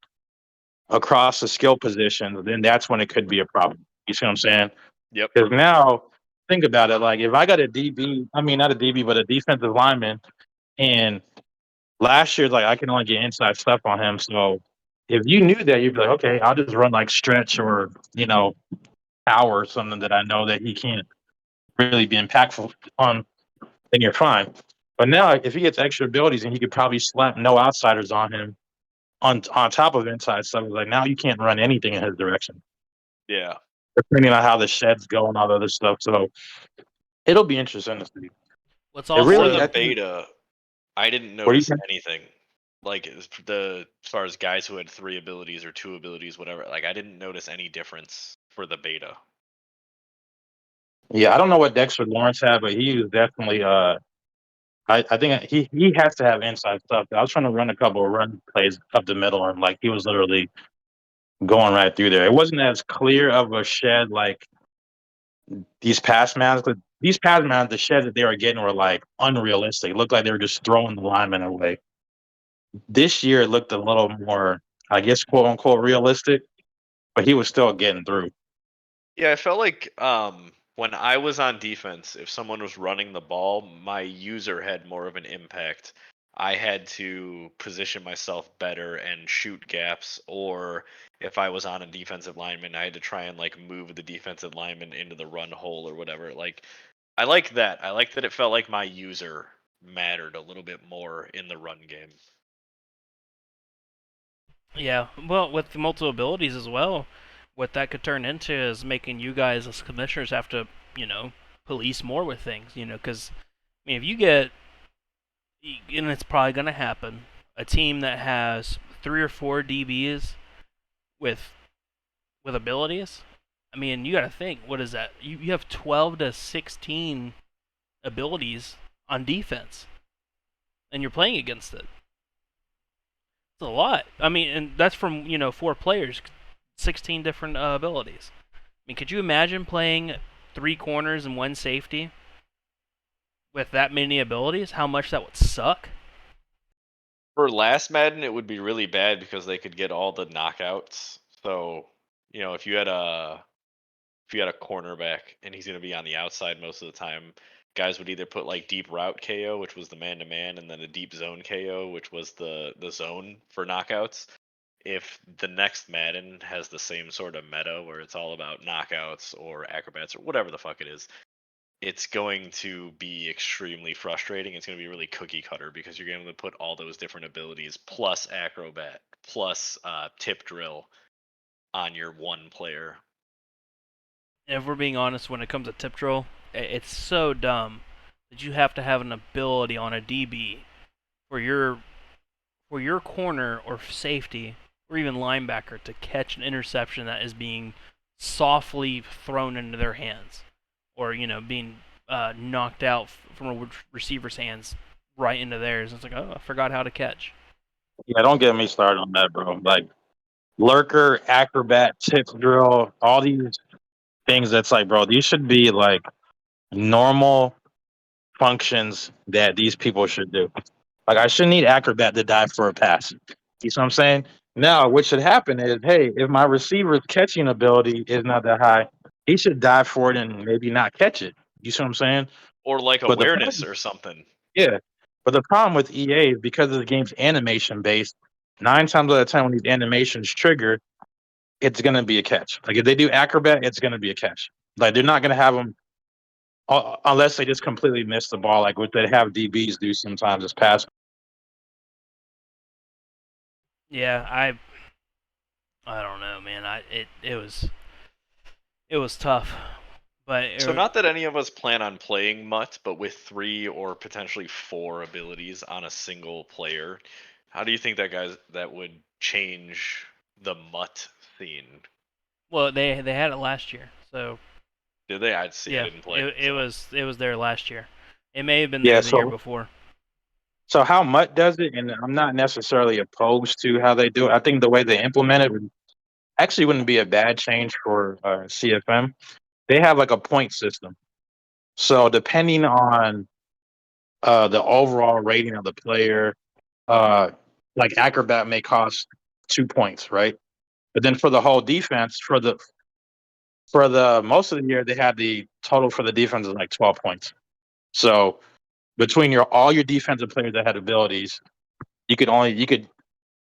across the skill positions, then that's when it could be a problem. You see what I'm saying? Yep. Because now think about it. Like if I got a DB, I mean not a DB, but a defensive lineman, and last year like I can only get inside stuff on him. So if you knew that, you'd be like, okay, I'll just run like stretch or power or something that I know that he can't really be impactful on, then you're fine. But now if he gets extra abilities and he could probably slap no outsiders on him on top of inside stuff, like now you can't run anything in his direction. Yeah. Depending on how the sheds go and all the other stuff. So it'll be interesting to see. What's It For really, also the I think. beta, I didn't What do you notice think? anything. Like as far as guys who had 3 abilities or 2 abilities, whatever. Like I didn't notice any difference for the beta. Yeah, I don't know what Dexter Lawrence had, but he was definitely. I think he has to have inside stuff. I was trying to run a couple of run plays up the middle, and like he was literally going right through there. It wasn't as clear of a shed like these past mounds. But these past mounds, the sheds that they were getting were like unrealistic. It looked like they were just throwing the linemen away. This year, it looked a little more, I guess, quote unquote, realistic. But he was still getting through. Yeah, I felt like when I was on defense, if someone was running the ball, my user had more of an impact. I had to position myself better and shoot gaps, or if I was on a defensive lineman, I had to try and like move the defensive lineman into the run hole or whatever. Like I like that. I like that it felt like my user mattered a little bit more in the run game. yeah, well, with the multiple abilities as well, what that could turn into is making you guys as commissioners have to, police more with things, because I mean, if you get, and it's probably going to happen, a team that has 3 or 4 DBs with abilities. I mean, you got to think, what is that? You have 12 to 16 abilities on defense, and you're playing against it. It's a lot. I mean, and that's from 4 players, 16 different abilities. I mean, could you imagine playing 3 corners and 1 safety with that many abilities? How much that would suck? For last Madden, it would be really bad because they could get all the knockouts. So, if you had a cornerback and he's going to be on the outside most of the time, guys would either put like deep route KO, which was the man to man, and then a deep zone KO, which was the zone for knockouts. If the next Madden has the same sort of meta where it's all about knockouts or acrobats or whatever the fuck it is, it's going to be extremely frustrating. It's going to be really cookie cutter because you're going to put all those different abilities plus acrobat plus tip drill on your one player. And if we're being honest, when it comes to tip drill, it's so dumb that you have to have an ability on a DB for your corner or safety or even linebacker to catch an interception that is being softly thrown into their hands, or being knocked out from a receiver's hands right into theirs. It's like, oh, I forgot how to catch. Yeah, don't get me started on that, bro. Like lurker, acrobat, tip drill, all these things. That's like, bro, these should be like normal functions that these people should do. Like I shouldn't need acrobat to dive for a pass. You see what I'm saying? Now, what should happen is, hey, if my receiver's catching ability is not that high, he should dive for it and maybe not catch it. You see what I'm saying? Or like But the awareness problem, or something. yeah. But the problem with EA is because the game's animation based, 9 times out of 10 when these animations trigger, it's gonna be a catch. Like if they do acrobat, it's gonna be a catch. Like they're not gonna have them unless they just completely miss the ball, like what they have DBs do sometimes. It's pass. Yeah, I don't know, man. It was tough, but So not that any of us plan on playing Mutt, but with 3 or potentially 4 abilities on a single player, how do you think that would change the Mutt scene? well, they had it last year, so Did they? I'd see. I yeah, didn't play it it. it So. was it was there last year. It may have been Yeah, there the year so before. how Mutt does it, and I'm not necessarily opposed to how they do it. I think the way they implement it actually wouldn't be a bad change for CFM. They have like a point system. So depending on the overall rating of the player, uh, like Acrobat may cost 2 points, right? But then for the whole defense, For the most of the year, they had the total for the defense is like 12 points. So between all your defensive players that had abilities, you could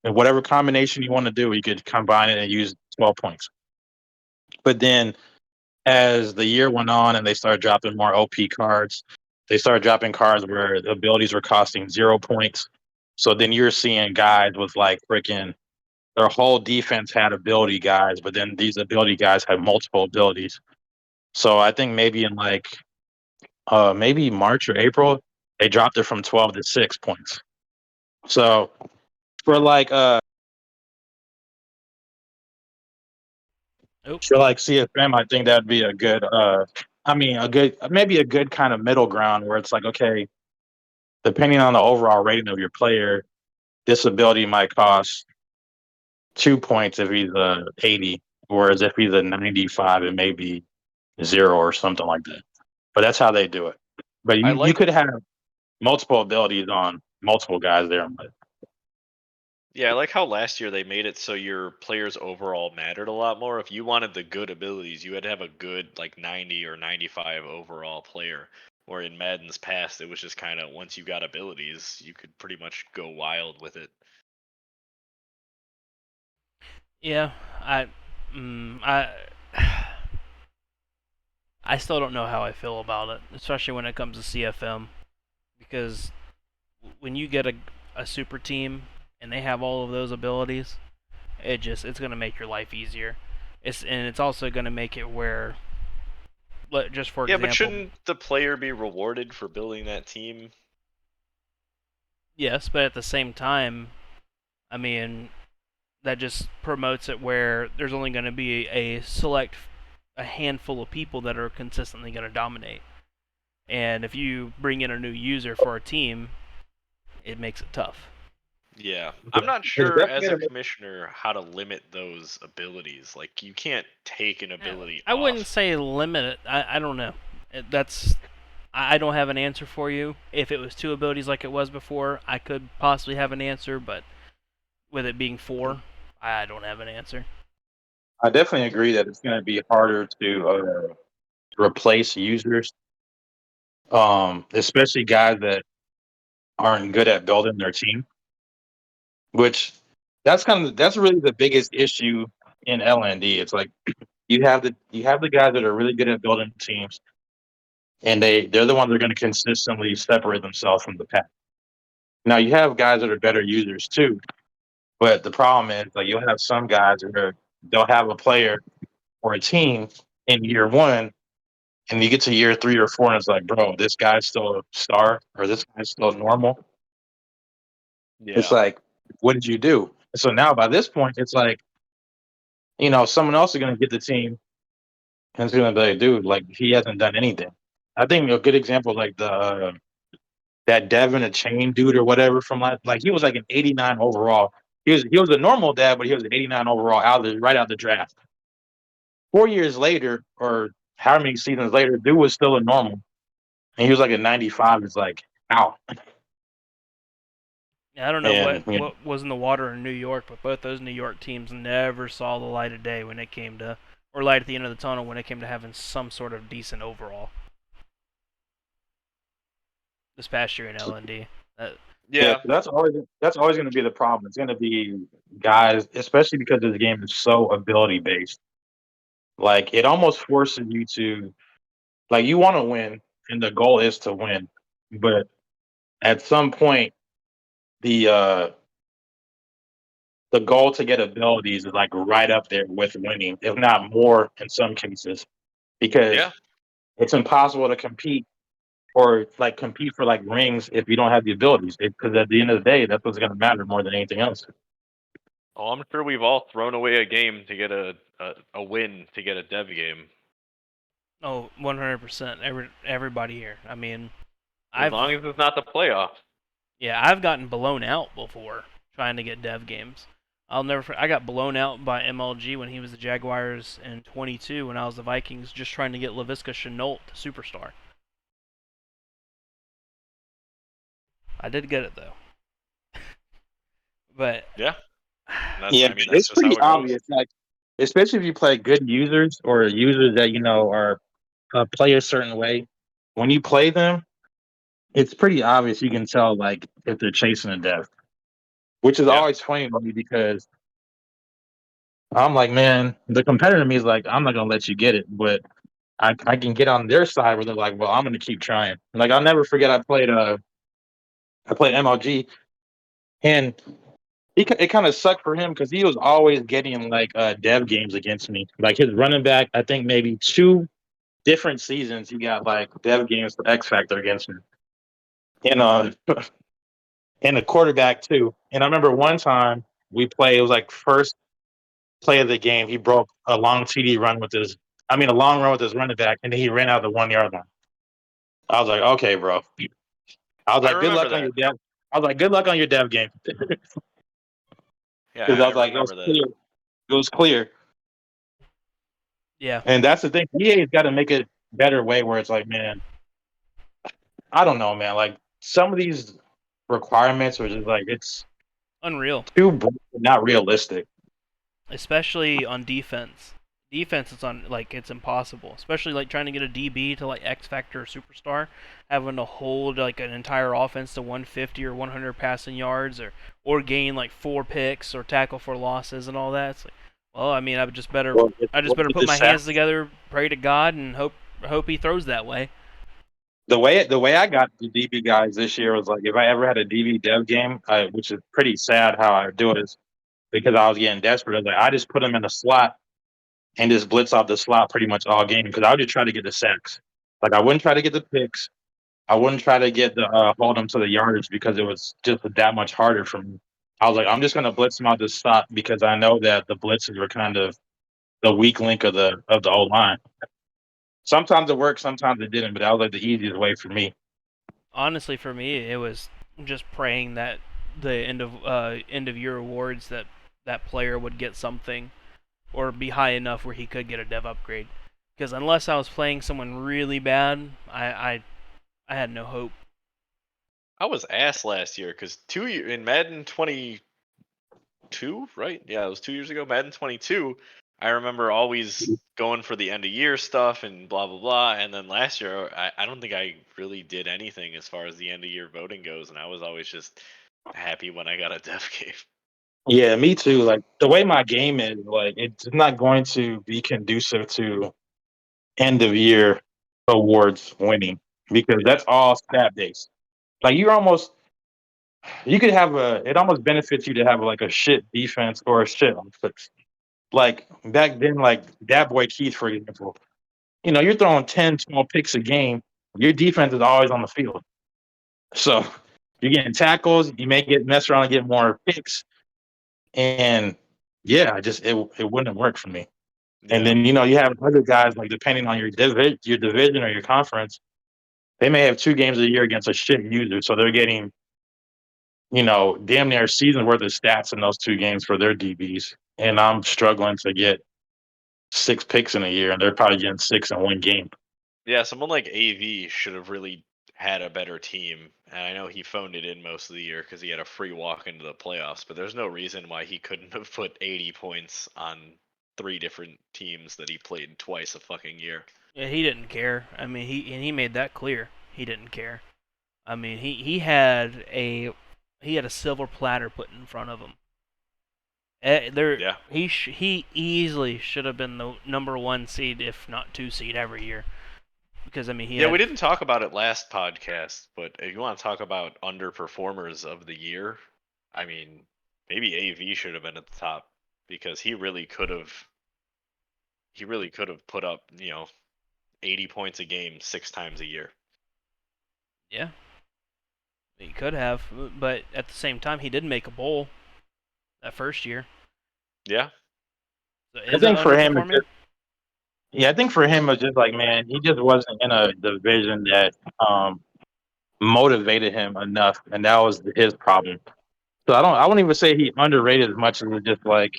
whatever combination you want to do, you could combine it and use 12 points. But then as the year went on and they started dropping more OP cards, they started dropping cards where the abilities were costing 0 points. So then you're seeing guys with like freaking their whole defense had ability guys, but then these ability guys had multiple abilities. So I think maybe in like maybe March or April, they dropped it from 12 to 6 points. So for like Oop. for like CFM, I think that'd be a good I mean a good maybe a good kind of middle ground where it's like, okay, depending on the overall rating of your player, this ability might cost 2 points if he's a 80, whereas if he's a 95, it may be zero or something like that. But that's how they do it. But I you like could have multiple abilities on multiple guys there. But Yeah, I like how last year they made it so your players overall mattered a lot more. If you wanted the good abilities, you had to have a good like 90 or 95 overall player. Or in Madden's past, it was just kind of once you got abilities, you could pretty much go wild with it. Yeah, I, I, I still don't know how I feel about it, especially when it comes to CFM, because when you get a super team and they have all of those abilities, it's gonna make your life easier. It's also gonna make it where, just for Yeah, but example, shouldn't the player be rewarded for building that team? yes, but at the same time, I mean, that just promotes it where there's only going to be a handful of people that are consistently going to dominate. And if you bring in a new user for a team, it makes it tough. Yeah, I'm not it's sure definitely as a gonna commissioner how to limit those abilities. Like, you can't take an ability I wouldn't off. say limit it. I don't know. That's I don't have an answer for you. If it was two abilities like it was before, I could possibly have an answer, but with it being four, I don't have an answer. I definitely agree that it's going to be harder to replace users, especially guys that aren't good at building their team. Which that's really the biggest issue in LND. It's like you have the guys that are really good at building teams, and they're the ones that are going to consistently separate themselves from the pack. Now you have guys that are better users too, but the problem is like you'll have some guys where they'll have a player or a team in year one, and you get to year 3 or 4, and it's like, bro, this guy's still a star or this guy's still normal. It's Yeah. like, what did you do? So now by this point, it's like, someone else is going to get the team and it's going to be like, dude, like he hasn't done anything. I think a good example, like that Devin a chain dude or whatever from like he was like an 89 overall. He was a normal dad, but he was an 89 overall right out the draft. 4 years later, or how many seasons later, dude was still a normal, and he was like a 95. It's like, ow. I don't know And what was in the water in New York, but both those New York teams never saw the light of day when it came to, or light at the end of the tunnel when it came to having some sort of decent overall. This past year in LND, yeah, Yeah. that's always going to be the problem. It's going to be guys, especially because this game is so ability based. Like it almost forces you to like you want to win, and the goal is to win, but at some point the uh the goal to get abilities is like right up there with winning, if not more in some cases, because Yeah. it's impossible to compete or like compete for like rings if you don't have the abilities. Because at the end of the day, that's what's going to matter more than anything else. Oh, I'm sure we've all thrown away a game to get a win to get a dev game. oh, 100%. Everybody here. I mean, As I've long as it's not the playoffs. yeah, I've gotten blown out before trying to get dev games. I got blown out by MLG when he was the Jaguars in 22 when I was the Vikings just trying to get Laviska Shenault to superstar. I did get it though. But Yeah. That's Yeah, I mean that's it's just pretty how it goes. obvious. Like especially if you play good users or users that are play a certain way. When you play them, it's pretty obvious. You can tell like if they're chasing a death, which is Yeah. always funny to me because I'm like, man, the competitor in me is like, I'm not gonna let you get it, but I can get on their side where they're like, well, I'm gonna keep trying. Like I'll never forget I played MLG and it kind of sucked for him because he was always getting like dev games against me. Like his running back, I think maybe two different seasons he got like dev games for X Factor against me. And and the quarterback too. And I remember one time we played, it was like first play of the game, he broke a long TD run with his a long run with his running back, and then he ran out the 1 yard line. I was like, okay, bro. I was I like, good remember luck on that. your dev. I was like, good luck on your dev game. Yeah, Because I I was like, it was remember that. clear. It was clear. Yeah, And that's the thing. EA's got to make it better way where it's like, man, I don't know, man. Like some of these requirements are just like it's unreal, too not realistic. especially on defense. Defense is on like it's impossible, especially like trying to get a DB to like X Factor or Superstar, having to hold like an entire offense to 150 or 100 passing yards, or gain like 4 picks or tackle for losses and all that. It's like, well, I mean, I just better With put the my sack, hands together, pray to God, and hope he throws that way. the way I got the DB guys this year was like if I ever had a DB dev game, which is pretty sad how I do it is because I was getting desperate. I was like, I just put them in the slot and just blitz off the slot pretty much all game because I would just try to get the sacks. Like I wouldn't try to get the picks. I wouldn't try to get the hold them to the yardage because it was just that much harder for me. I was like, I'm just gonna blitz them out the slot because I know that the blitzes were kind of the weak link of the old line. Sometimes it worked, sometimes it didn't, but that was like the easiest way for me. Honestly, for me, it was just praying that the end of year awards that player would get something or be high enough where he could get a dev upgrade. Because unless I was playing someone really bad, I had no hope. I was ass last year because in Madden 22, right? Yeah, it was 2 years ago. Madden 22. I remember always going for the end of year stuff and blah blah blah. And then last year, I don't think I really did anything as far as the end of year voting goes, and I was always just happy when I got a dev game. Yeah, me too. Like the way my game is, like it's not going to be conducive to end of year awards winning because Yeah, that's all stat based. Like you could have it almost benefits you to have like a shit defense or a shit offense. Like back then, like that boy Keith, for example, you're throwing 10, 12 picks a game. Your defense is always on the field. So you're getting tackles, you may get mess around and get more picks. And yeah, it wouldn't work for me. And yeah. then you have other guys like depending on your division or your conference, they may have 2 games a year against a shit user, so they're getting damn near a season worth of stats in those 2 games for their DBs. And I'm struggling to get 6 picks in a year, and they're probably getting 6 in 1 game. Yeah, someone like AV should have really had a better team. And I know he phoned it in most of the year because he had a free walk into the playoffs, but there's no reason why he couldn't have put 80 points on 3 different teams that he played twice a fucking year. Yeah, he didn't care. I mean, he made that clear. He didn't care. I mean, he had a silver platter put in front of him. Yeah. He easily should have been the number 1 seed, if not 2 seed every year. Because I mean, Yeah, we didn't talk about it last podcast, but if you want to talk about underperformers of the year, I mean, maybe AV should have been at the top because he really could have put up, 80 points a game 6 times a year. Yeah, he could have, but at the same time, he did make a bowl that first year. Yeah. So I is that think for him, underperforming? I think for him, it's just like, man, he just wasn't in a division that motivated him enough, and that was his problem. So I wouldn't even say he underrated as much as it just like,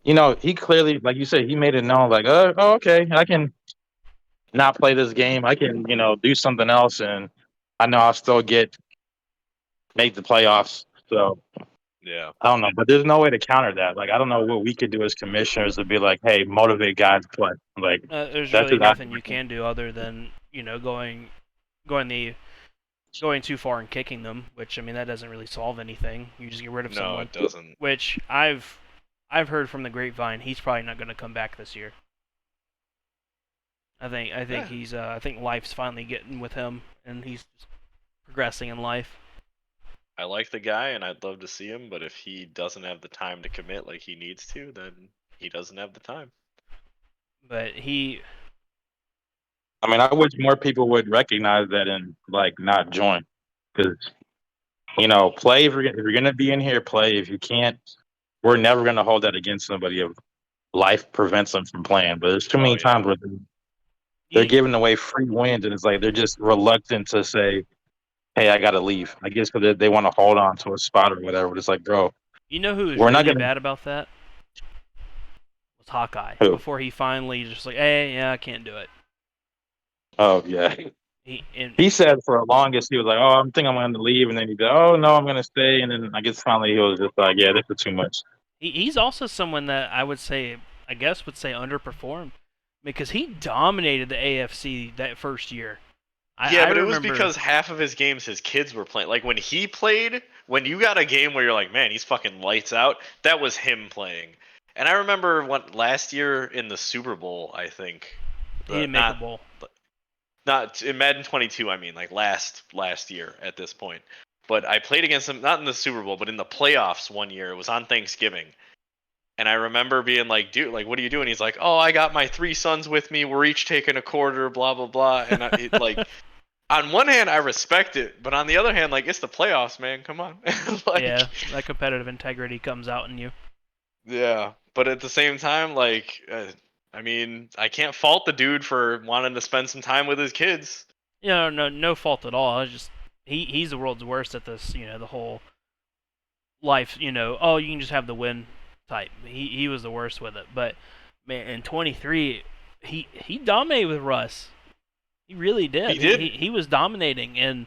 he clearly, like you said, he made it known, like, oh, okay, I can not play this game. I can, do something else, and I know I'll still make the playoffs. So Yeah. I don't know, but there's no way to counter that. Like, I don't know what we could do as commissioners to be like, hey, motivate guys to play. Like, There's that's really just I nothing you can do other than going the going too far and kicking them, which I mean that doesn't really solve anything. You just get rid of No, someone, it doesn't. which I've heard from the grapevine he's probably not going to come back this year. I think Yeah. he's I think life's finally getting with him and he's progressing in life. I like the guy and I'd love to see him, but if he doesn't have the time to commit like he needs to, then he doesn't have the time. But he I mean, I wish more people would recognize that and like not join, because play if you're gonna be in here, play. If you can't, we're never gonna hold that against somebody. If life prevents them from playing, but there's too Oh many yeah. times where they're he, giving away free wins, and it's like they're just reluctant to say, "Hey, I gotta leave." I guess because they want to hold on to a spot or whatever. But it's like, bro, you know who was we're not really gonna. bad about that was Hawkeye Who? before he finally just like hey yeah I can't do it. Oh yeah. He and He said for the longest he was like, "Oh, I'm going to leave," and then he'd be, "Oh no, I'm gonna stay," and then I guess finally he was just like, "Yeah, this is too much." he's also someone that I guess would say underperformed because he dominated the AFC that first year. Yeah, I but it was remember because half of his games his kids were playing. Like when he played, when you got a game where you're like, man, he's fucking lights out, that was him playing. And I remember what last year in the Super Bowl, I think, he the didn't make a bowl. not in Madden 22, I mean, like last year at this point. But I played against him not in the Super Bowl, but in the playoffs one year. It was on Thanksgiving. And I remember being like, dude, like, what are you doing? He's like, oh, I got my three sons with me. We're each taking a quarter, blah, blah, blah. And like, on one hand, I respect it, but on the other hand, like it's the playoffs, man. Come on, like Yeah, that competitive integrity comes out in you. yeah. But at the same time, like I mean, I can't fault the dude for wanting to spend some time with his kids. No fault at all. It's just he's the world's worst at this. The whole life. Oh, you can just have the win type. He was the worst with it. But man, in 23, he dominated with Russ. He really He did. did. He was dominating, and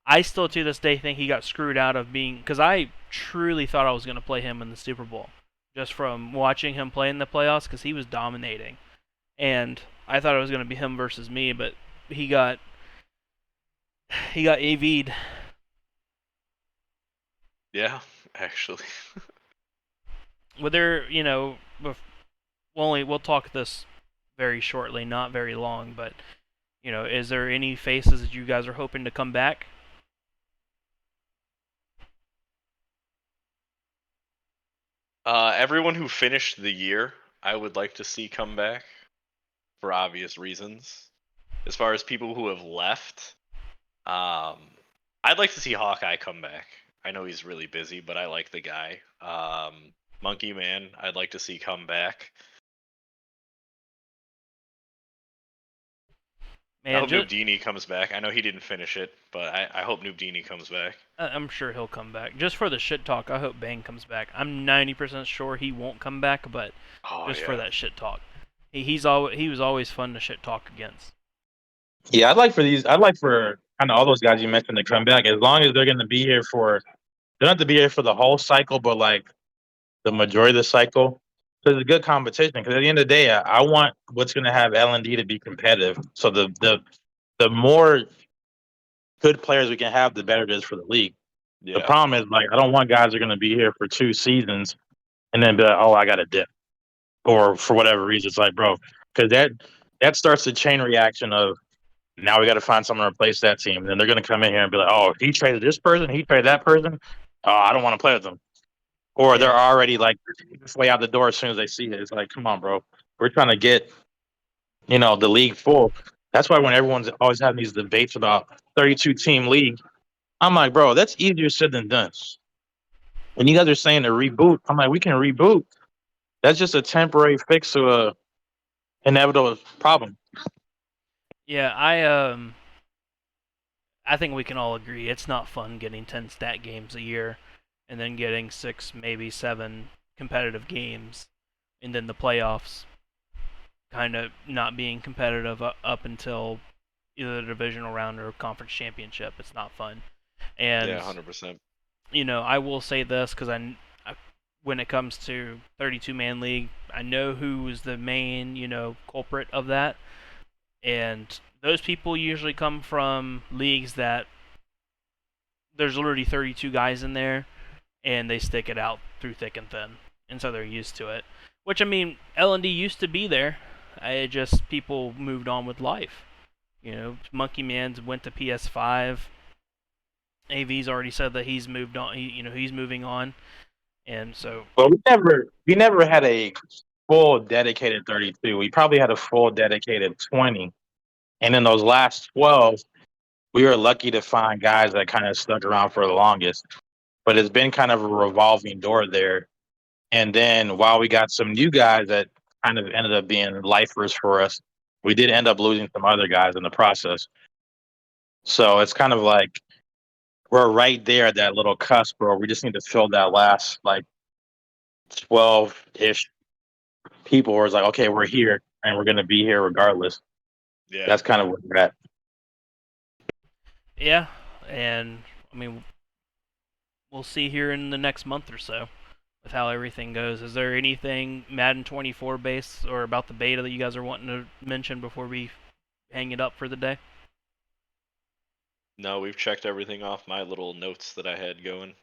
I still to this day think he got screwed out of being because I truly thought I was going to play him in the Super Bowl just from watching him play in the playoffs because he was dominating, and I thought it was going to be him versus me, but he got AV'd. Yeah, actually. Whether we'll talk this very shortly, not very long, but is there any faces that you guys are hoping to come back? Everyone who finished the year, I would like to see come back for obvious reasons. As far as people who have left, um, I'd like to see Hawkeye come back. I know he's really busy, but I like the guy. Monkey Man, I'd like to see come back. I Man, hope Noobdini comes back. I know he didn't finish it, but I hope Noobdini comes back. I'm sure he'll come back. Just for the shit talk, I hope Bang comes back. I'm 90% sure he won't come back, but Oh just yeah. for that shit talk. He was always fun to shit talk against. Yeah, I'd like for kind of all those guys you mentioned to come back, as long as they're going to be here for. They don't have to be here for the whole cycle, but like the majority of the cycle. So it's a good competition because at the end of the day, I want what's going to have L&D to be competitive. So the more good players we can have, the better it is for the league. The Yeah. problem is like I don't want guys that are going to be here for 2 seasons and then be like, oh, I got a dip, or for whatever reason, it's like, bro, because that starts the chain reaction of now we got to find someone to replace that team. And then they're going to come in here and be like, oh, he traded this person, he traded that person. Oh, I don't want to play with them. Or they're Yeah, already like way out the door as soon as they see it. It's like, come on, bro. We're trying to get, the league full. That's why when everyone's always having these debates about 32 team league, I'm like, bro, that's easier said than done. When you guys are saying to reboot, I'm like, we can reboot. That's just a temporary fix to a inevitable problem. yeah. I think we can all agree it's not fun getting 10 stat games a year, and then getting 6, maybe 7 competitive games, and then the playoffs kind of not being competitive up until either the divisional round or conference championship. It's not fun. And Yeah, 100%. I will say this because when it comes to 32-man league, I know who is the main, culprit of that, and those people usually come from leagues that there's already 32 guys in there, and they stick it out through thick and thin, and so they're used to it. Which I mean, L&D used to be there. It just people moved on with life. Monkey Man's went to PS5. AV's already said that he's moved on. He's moving on, and so But we never had a full dedicated 32. We probably had a full dedicated 20. And in those last 12, we were lucky to find guys that kind of stuck around for the longest. But it's been kind of a revolving door there. And then while we got some new guys that kind of ended up being lifers for us, we did end up losing some other guys in the process. So it's kind of like we're right there at that little cusp where we just need to fill that last like 12 ish people where it's like, okay, we're here and we're going to be here regardless. Yeah. That's kind of where we're at. yeah, and I mean, we'll see here in the next month or so with how everything goes. Is there anything Madden 24 based or about the beta that you guys are wanting to mention before we hang it up for the day? No, we've checked everything off my little notes that I had going.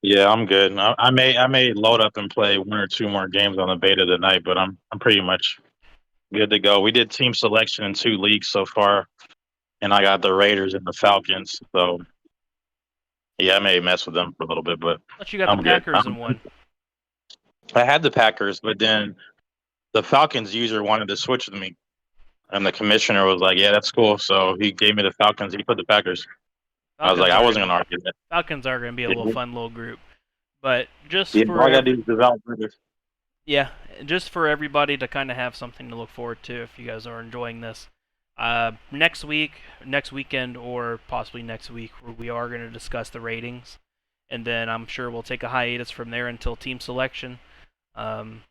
Yeah, I'm good. I may load up and play one or two more games on the beta tonight, but I'm pretty much good to go. We did team selection in 2 leagues so far, and I got the Raiders and the Falcons. So yeah, I may mess with them for a little bit, but But you got the I'm good. Packers in one. I had the Packers, but then the Falcons user wanted to switch with me, and the commissioner was like, "Yeah, that's cool." So he gave me the Falcons. He put the Packers. I was like, Falcons I are wasn't gonna gonna argue that. Falcons are gonna be a little Yeah, fun little group. But yeah, all I gotta do is develop Raiders. yeah, just for everybody to kind of have something to look forward to if you guys are enjoying this. Next week, next weekend, or possibly next week, we are going to discuss the ratings, and then I'm sure we'll take a hiatus from there until team selection. Um,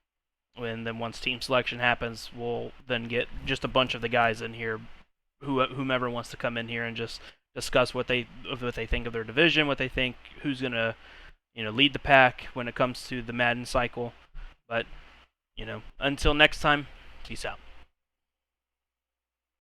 and then once team selection happens, we'll then get just a bunch of the guys in here, whomever wants to come in here and just discuss what they think of their division, what they think who's gonna lead the pack when it comes to the Madden cycle. But until next time, peace out.